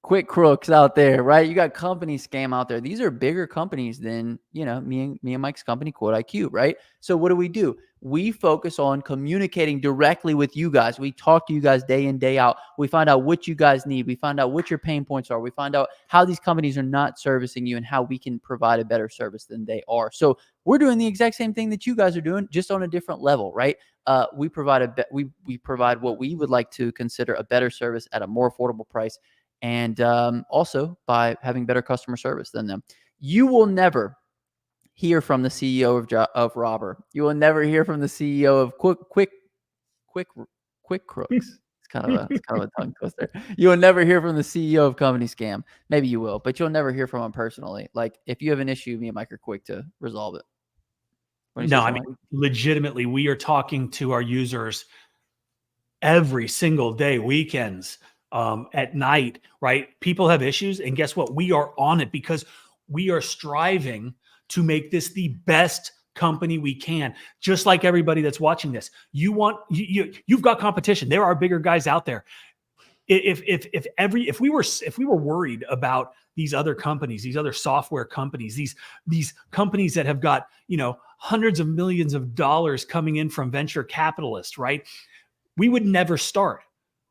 Quick Crooks out there, right? You got Company Scam out there. These are bigger companies than, me and Mike's company, Quote IQ, right? So what do? We focus on communicating directly with you guys. We talk to you guys day in, day out. We find out what you guys need. We find out what your pain points are. We find out how these companies are not servicing you and how we can provide a better service than they are. So we're doing the exact same thing that you guys are doing, just on a different level, right? We provide we provide what we would like to consider a better service at a more affordable price, and also by having better customer service than them. You will never hear from the CEO of Robber. You will never hear from the CEO of Quick Crooks. It's kind of a tongue twister. You will never hear from the CEO of Company Scam. Maybe you will, but you'll never hear from him personally. Like if you have an issue, me and Mike are quick to resolve it. No, I mean, legitimately, we are talking to our users every single day, weekends, at night, right? People have issues, and guess what? We are on it because we are striving to make this the best company we can. Just like everybody that's watching this, you've got competition. There are bigger guys out there. If we were worried about these other companies, these other software companies, these companies that have got, hundreds of millions of dollars coming in from venture capitalists, right? We would never start,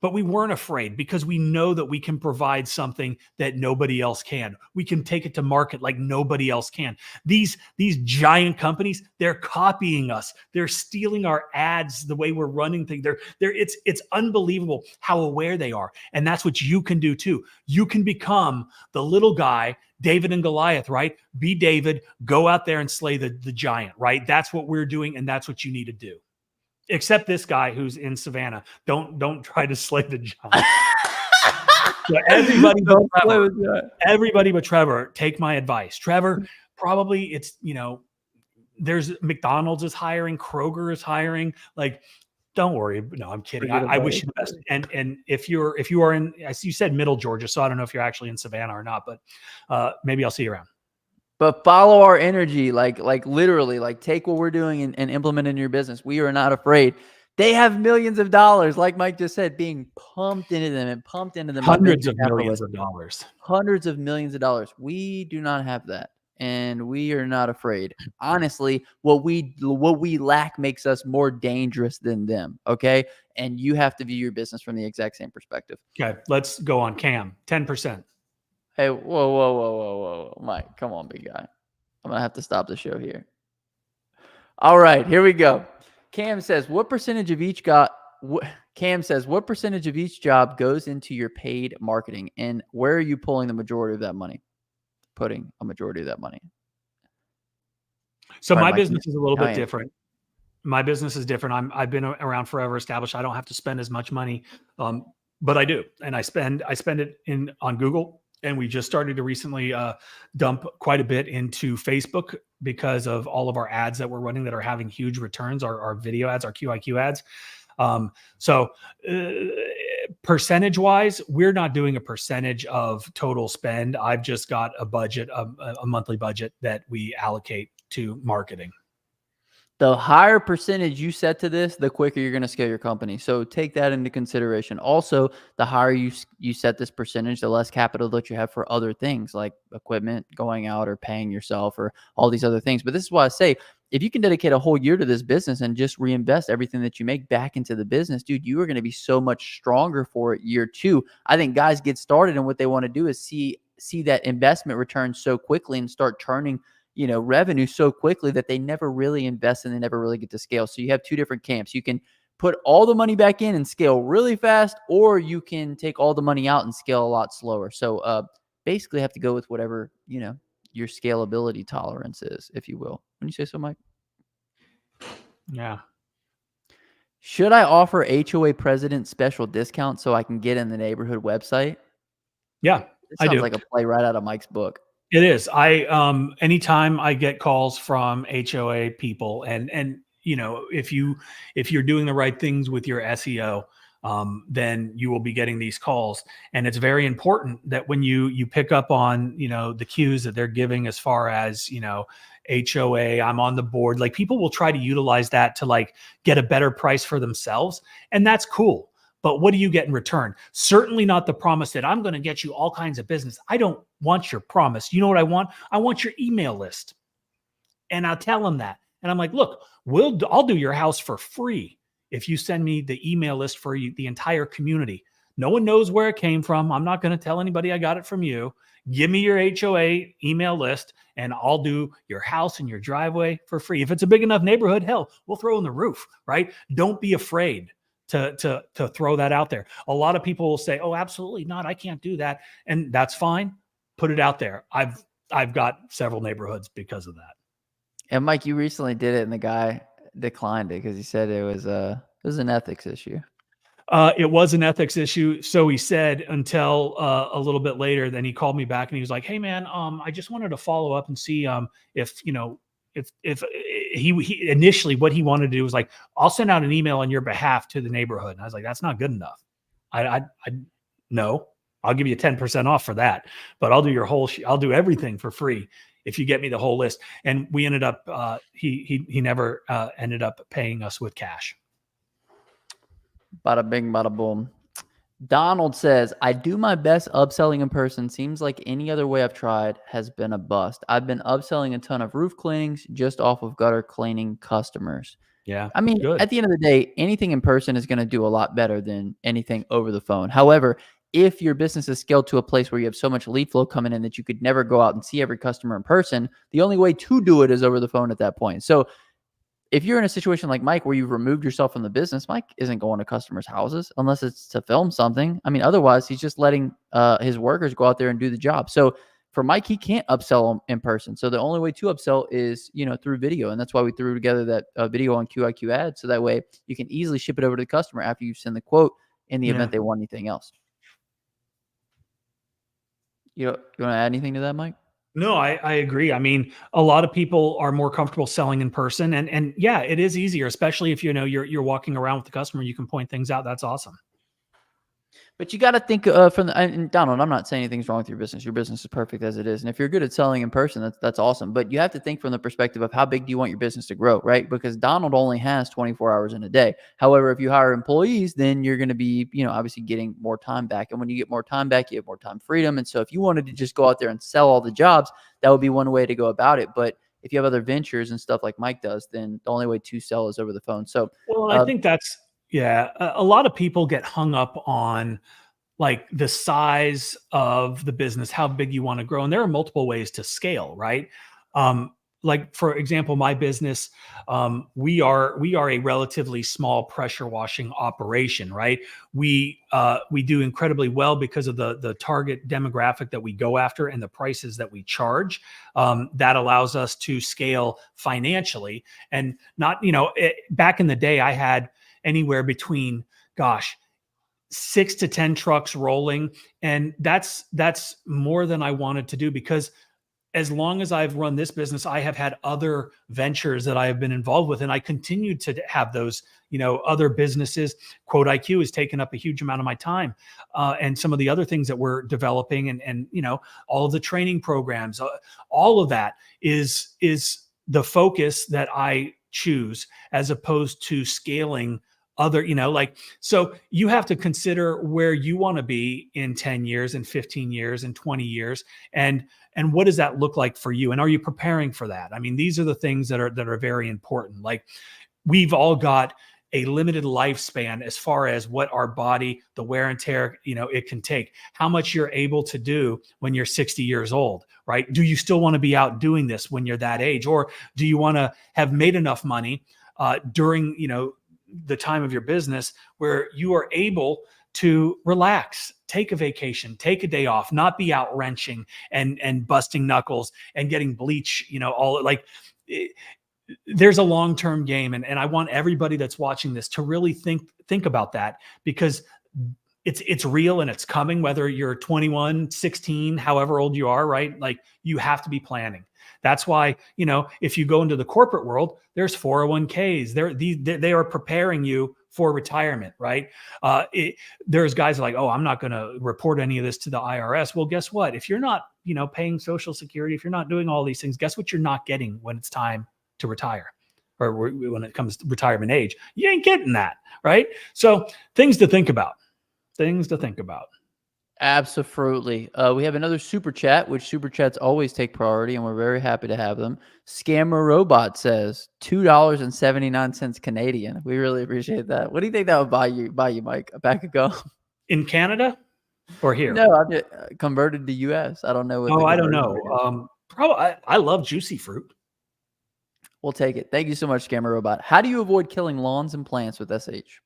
but we weren't afraid because we know that we can provide something that nobody else can. We can take it to market like nobody else can. These giant companies, they're copying us. They're stealing our ads, the way we're running things. It's unbelievable how aware they are. And that's what you can do too. You can become the little guy, David and Goliath, right? Be David, go out there and slay the giant, right? That's what we're doing, and that's what you need to do. Except this guy who's in Savannah. Don't try to slay the giant. So everybody but Trevor, take my advice. Trevor, probably it's, there's McDonald's is hiring, Kroger is hiring. Like, don't worry. No, I'm kidding. I wish you the best. And if you are in, as you said, Middle Georgia, so I don't know if you're actually in Savannah or not, but maybe I'll see you around. But follow our energy, like literally, like take what we're doing and implement it in your business. We are not afraid. They have millions of dollars, like Mike just said, being pumped into them and pumped into them. Hundreds of millions of dollars. Hundreds of millions of dollars. We do not have that, and we are not afraid. Honestly, what we lack makes us more dangerous than them. Okay, and you have to view your business from the exact same perspective. Okay, let's go on. Cam, 10%. Hey, whoa, Mike, come on, big guy. I'm gonna have to stop the show here. All right, here we go. Cam says, what percentage of each job goes into your paid marketing, and where are you pulling the majority of that money? Putting a majority of that money. So my business is a little bit different. My business is different. I've been around forever, established. I don't have to spend as much money, but I do, and I spend it on Google. And we just started to recently dump quite a bit into Facebook because of all of our ads that we're running that are having huge returns, our video ads, our QIQ ads. So percentage wise, we're not doing a percentage of total spend. I've just got a budget, a monthly budget that we allocate to marketing. The higher percentage you set to this, the quicker you're going to scale your company. So take that into consideration. Also, the higher you set this percentage, the less capital that you have for other things like equipment going out or paying yourself or all these other things. But this is why I say, if you can dedicate a whole year to this business and just reinvest everything that you make back into the business, dude, you are going to be so much stronger for it year two. I think guys get started and what they want to do is see that investment return so quickly and start turning revenue so quickly that they never really invest and they never really get to scale. So you have two different camps. You can put all the money back in and scale really fast, or you can take all the money out and scale a lot slower. So basically have to go with whatever, your scalability tolerance is, if you will. When you say so, Mike? Yeah. Should I offer HOA president special discount so I can get in the neighborhood website? Yeah, it sounds like a play right out of Mike's book. It is. Anytime I get calls from HOA people and if you're doing the right things with your SEO, then you will be getting these calls. And it's very important that when you pick up on, the cues that they're giving as far as, HOA, I'm on the board, like people will try to utilize that to like get a better price for themselves. And that's cool. But what do you get in return? Certainly not the promise that I'm going to get you all kinds of business. I don't want your promise. You know what I want? I want your email list. And I'll tell them that. And I'm like, look, I'll do your house for free if you send me the email list for the entire community. No one knows where it came from. I'm not going to tell anybody I got it from you. Give me your HOA email list and I'll do your house and your driveway for free. If it's a big enough neighborhood, hell, we'll throw in the roof, right? Don't be afraid to throw that out there. A lot of people will say, oh, absolutely not. I can't do that. And that's fine. Put it out there. I've got several neighborhoods because of that. And Mike, you recently did it, and the guy declined it because he said it was an ethics issue. It was an ethics issue, so he said, until a little bit later. Then he called me back and he was like, "Hey, man, I just wanted to follow up and see if if he initially what he wanted to do was like, I'll send out an email on your behalf to the neighborhood." And I was like, "That's not good enough. I no, I'll give you 10% off for that, but I'll do your whole I'll do everything for free if you get me the whole list." And we ended up he never ended up paying us with cash. Bada bing, bada boom. Donald says, I do my best upselling in person. Seems like any other way I've tried has been a bust. I've been upselling a ton of roof cleanings just off of gutter cleaning customers. Yeah, I mean, good. at the end of the day, anything in person is going to do a lot better than anything over the phone. However, if your business is scaled to a place where you have so much lead flow coming in that you could never go out and see every customer in person, the only way to do it is over the phone at that point. So if you're in a situation like Mike where you've removed yourself from the business, Mike isn't going to customers' houses unless it's to film something. I mean, otherwise he's just letting his workers go out there and do the job. So for Mike, he can't upsell them in person. So the only way to upsell is, through video. And that's why we threw together that video on QIQ ad. So that way you can easily ship it over to the customer after you send the quote in the event they want anything else. You want to add anything to that, Mike? No, I agree. I mean, a lot of people are more comfortable selling in person, and yeah, it is easier, especially if you're walking around with the customer. You can point things out. That's awesome. But you got to think and Donald, I'm not saying anything's wrong with your business. Your business is perfect as it is. And if you're good at selling in person, that's awesome. But you have to think from the perspective of how big do you want your business to grow, right? Because Donald only has 24 hours in a day. However, if you hire employees, then you're going to be, obviously getting more time back. And when you get more time back, you have more time freedom. And so if you wanted to just go out there and sell all the jobs, that would be one way to go about it. But if you have other ventures and stuff like Mike does, then the only way to sell is over the phone. So, well, I think that's, yeah, a lot of people get hung up on like the size of the business, how big you want to grow. And there are multiple ways to scale, right? Like for example, my business, we are a relatively small pressure washing operation, right? We do incredibly well because of the target demographic that we go after and the prices that we charge. That allows us to scale financially, and not, back in the day, I had anywhere between, 6 to 10 trucks rolling. And that's more than I wanted to do, because as long as I've run this business, I have had other ventures that I have been involved with, and I continue to have those, other businesses. Quote IQ has taken up a huge amount of my time, and some of the other things that we're developing, and all of the training programs, all of that is the focus that I choose, as opposed to scaling other, so you have to consider where you want to be in 10 years and 15 years and 20 years. And what does that look like for you? And are you preparing for that? I mean, these are the things that are very important. Like, we've all got a limited lifespan as far as what our body, the wear and tear, it can take, how much you're able to do when you're 60 years old, right? Do you still want to be out doing this when you're that age? Or do you want to have made enough money during, the time of your business where you are able to relax, take a vacation, take a day off, not be out wrenching and busting knuckles and getting bleach, all like there's a long-term game. And I want everybody that's watching this to really think about that, because it's real and it's coming, whether you're 21, 16, however old you are, right? Like, you have to be planning. That's why, if you go into the corporate world, there's 401ks. They are preparing you for retirement, right? There's guys like, oh, I'm not going to report any of this to the IRS. Well, guess what? If you're not, paying Social Security, if you're not doing all these things, guess what you're not getting when it's time to retire, or when it comes to retirement age? You ain't getting that, right? So things to think about. Absolutely. We have another super chat, which super chats always take priority, and we're very happy to have them. Scammer Robot says $2.79 Canadian. We really appreciate that. What do you think that would buy you, Mike, a pack of gum? In Canada or here? No, I'm just converted to US. I don't know what. I don't know. Probably. I love juicy fruit. We'll take it. Thank you so much, Scammer Robot. How do you avoid killing lawns and plants with SH?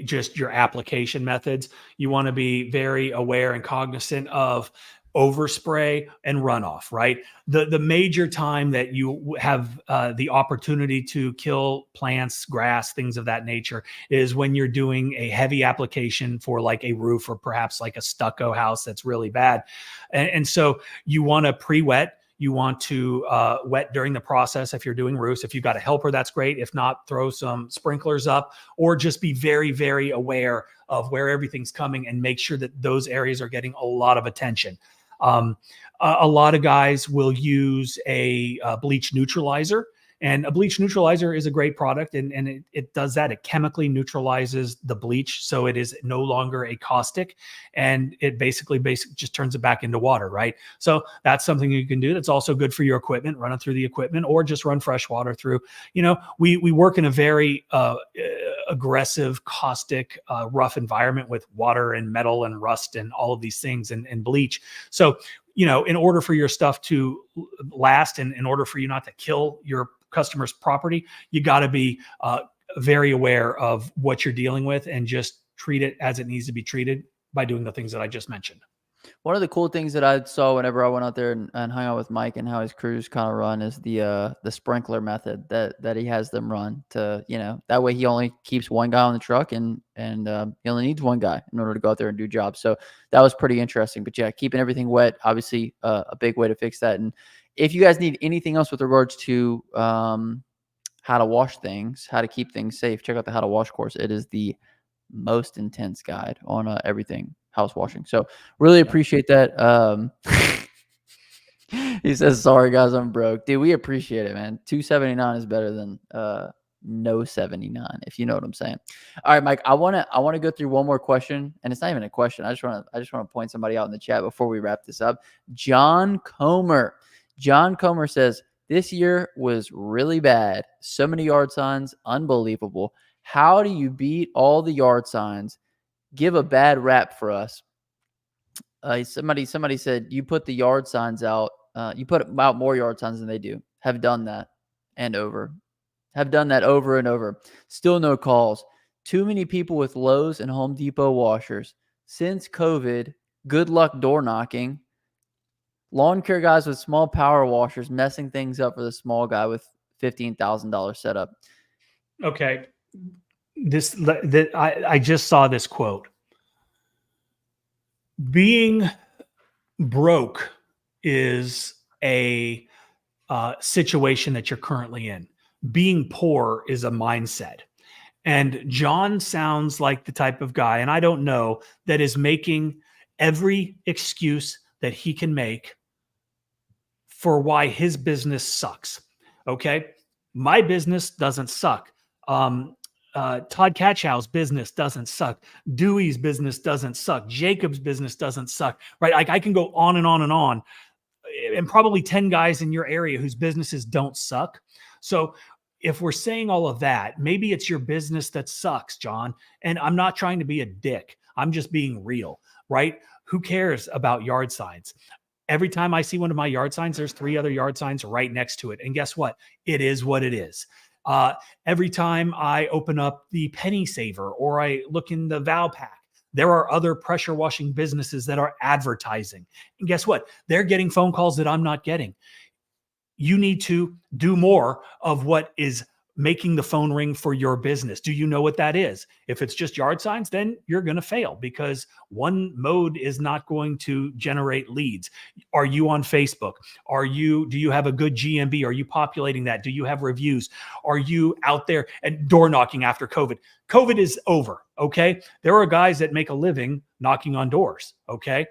Just your application methods. You want to be very aware and cognizant of overspray, and runoff, right? The major time that you have the opportunity to kill plants, grass, things of that nature is when you're doing a heavy application for like a roof or perhaps like a stucco house that's really bad. And so you want to pre-wet. You want to wet during the process if you're doing roofs. If you've got a helper, that's great. If not, throw some sprinklers up, or just be very, very aware of where everything's coming and make sure that those areas are getting a lot of attention. A lot of guys will use a bleach neutralizer. And a bleach neutralizer is a great product, and it does that. It chemically neutralizes the bleach, so it is no longer a caustic, and it basically just turns it back into water, right? So that's something you can do. That's also good for your equipment, run it through the equipment, or just run fresh water through. You know, we work in a very aggressive, caustic, rough environment with water and metal and rust and all of these things and bleach. So, you know, in order for your stuff to last and in order for you not to kill your customer's property, you got to be very aware of what you're dealing with and just treat it as it needs to be treated by doing the things that I just mentioned. One of the cool things that I saw whenever I went out there and hung out with Mike and how his crews kind of run is the sprinkler method that he has them run to, you know, that way he only keeps one guy on the truck and he only needs one guy in order to go out there and do jobs. So that was pretty interesting. But yeah, keeping everything wet, obviously a big way to fix that. And if you guys need anything else with regards to how to wash things, how to keep things safe, check out the How to Wash course. It is the most intense guide on everything house washing. So really appreciate that. He says, sorry guys, I'm broke. Dude, we appreciate it, man. $279 is better than no 79, if you know what I'm saying. All right, Mike, I want to go through one more question, and it's not even a question. I just want to point somebody out in the chat before we wrap this up. John Comer says, this year was really bad. So many yard signs, unbelievable. How do you beat all the yard signs? Give a bad rap for us. Somebody said you put the yard signs out. You put out more yard signs than they do. Have done that over and over. Still no calls. Too many people with Lowe's and Home Depot washers. Since COVID, good luck door knocking. Lawn care guys with small power washers messing things up for the small guy with $15,000 setup. Okay. I just saw this quote. Being broke is a situation that you're currently in. Being poor is a mindset. And John sounds like the type of guy, and I don't know, that is making every excuse that he can make for why his business sucks. Okay. My business doesn't suck. Todd Catchow's business doesn't suck. Dewey's business doesn't suck. Jacob's business doesn't suck, right? Like I can go on and on and on, and probably 10 guys in your area whose businesses don't suck. So if we're saying all of that, maybe it's your business that sucks, John. And I'm not trying to be a dick. I'm just being real, right? Who cares about yard signs? Every time I see one of my yard signs, there's 3 other yard signs right next to it. And guess what? It is what it is. Every time I open up the Penny Saver or I look in the Valpak, there are other pressure washing businesses that are advertising. And guess what? They're getting phone calls that I'm not getting. You need to do more of what is making the phone ring for your business. Do you know what that is? If it's just yard signs, then you're going to fail because one mode is not going to generate leads. Are you on Facebook? Do you have a good GMB? Are you populating that? Do you have reviews? Are you out there and door knocking after COVID? COVID is over. Okay. There are guys that make a living knocking on doors. Okay.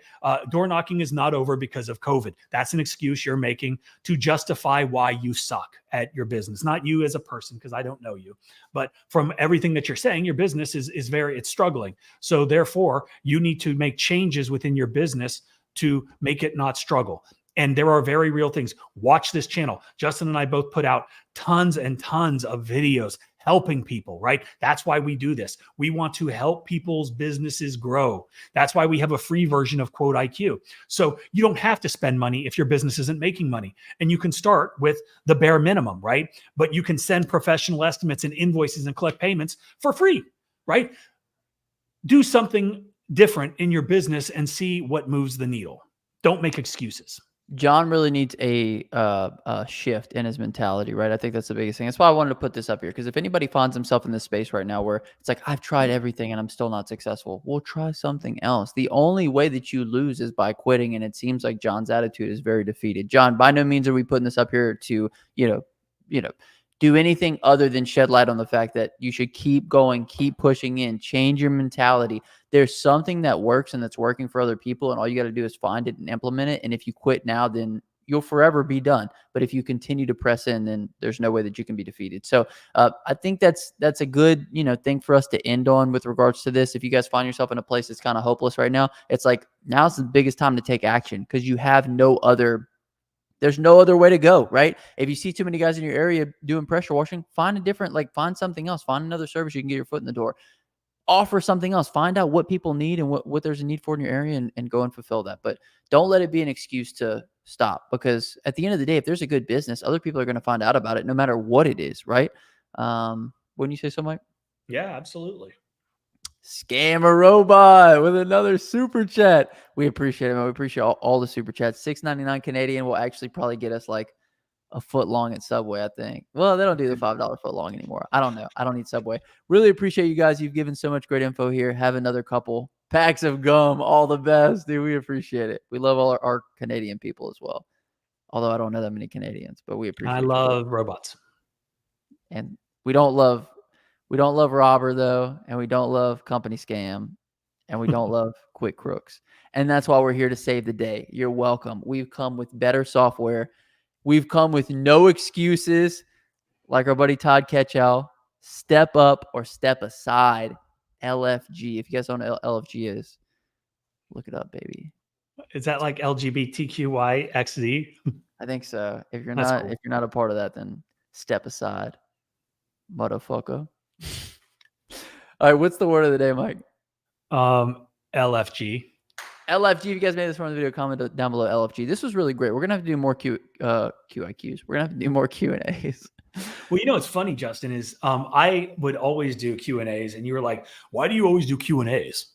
Door knocking is not over because of COVID. That's an excuse you're making to justify why you suck at your business. Not you as a person, because I don't know you, but from everything that you're saying, your business it's struggling. So therefore you need to make changes within your business to make it not struggle. And there are very real things. Watch this channel. Justin and I both put out tons and tons of videos helping people, right? That's why we do this. We want to help people's businesses grow. That's why we have a free version of Quote IQ. So you don't have to spend money if your business isn't making money. And you can start with the bare minimum, right? But you can send professional estimates and invoices and collect payments for free, right? Do something different in your business and see what moves the needle. Don't make excuses. John really needs a shift in his mentality, right? I think that's the biggest thing. That's why I wanted to put this up here, because if anybody finds himself in this space right now where it's like, I've tried everything and I'm still not successful, well, try something else. The only way that you lose is by quitting, and it seems like John's attitude is very defeated. John, by no means are we putting this up here to, you know, do anything other than shed light on the fact that you should keep going, keep pushing in, change your mentality. There's something that works and that's working for other people, and all you got to do is find it and implement it. And if you quit now, then you'll forever be done. But if you continue to press in, then there's no way that you can be defeated. So I think that's a good thing for us to end on with regards to this. If you guys find yourself in a place that's kind of hopeless right now, it's like now's the biggest time to take action, because you have there's no other way to go, right? If you see too many guys in your area doing pressure washing, find find something else. Find another service you can get your foot in the door. Offer something else. Find out what people need and what there's a need for in your area, and go and fulfill that. But don't let it be an excuse to stop, because at the end of the day, if there's a good business, other people are going to find out about it no matter what it is, right? Wouldn't you say so, Mike? Yeah, absolutely. Scammer Robot with another super chat. We appreciate it, man. We appreciate all the super chats. $6.99 Canadian will actually probably get us like a foot long at Subway, I think. Well, they don't do the $5 foot long anymore. I don't know. I don't need Subway. Really appreciate you guys. You've given so much great info here. Have another couple packs of gum. All the best, dude. We appreciate it. We love all our Canadian people as well. Although I don't know that many Canadians, but we appreciate it. I love robots. And we don't love robber though, and we don't love company scam, and we don't love quick crooks. And that's why we're here to save the day. You're welcome. We've come with better software. We've come with no excuses, like our buddy Todd Ketchow. Step up or step aside. LFG. If you guys don't know what LFG is, look it up, baby. Is that like LGBTQYXZ? I think so. If you're That's not cool. if you're not a part of that, then step aside, motherfucker. All right, what's the word of the day, Mike? LFG. LFG. If you guys made this from the video, comment down below LFG. This was really great. We're gonna have to do more QIQs. We're gonna have to do more Q&As. Well, what's funny, Justin, is I would always do Q&As, and you were like, "Why do you always do Q&As?"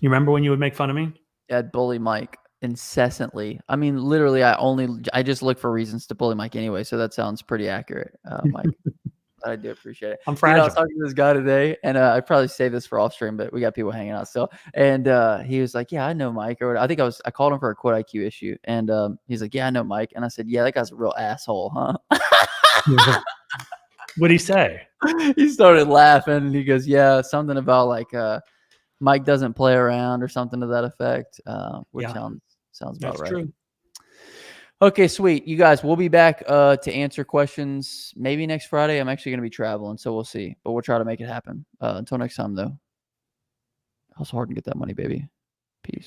You remember when you would make fun of me? I'd bully Mike incessantly. I mean, literally, I just look for reasons to bully Mike anyway. So that sounds pretty accurate, Mike. I do appreciate it. I'm fragile. I was talking to this guy today, and I probably save this for off stream, but we got people hanging out still. And he was like, "Yeah, I know Mike." Or I think I called him for a quote IQ issue, and he's like, "Yeah, I know Mike." And I said, "Yeah, that guy's a real asshole, huh?" What'd he say? He started laughing, and he goes, "Yeah, something about like Mike doesn't play around or something to that effect," which sounds about That's right. True. Okay, sweet. You guys, we'll be back to answer questions maybe next Friday. I'm actually going to be traveling, so we'll see. But we'll try to make it happen. Until next time, though. Hustle hard and get that money, baby. Peace.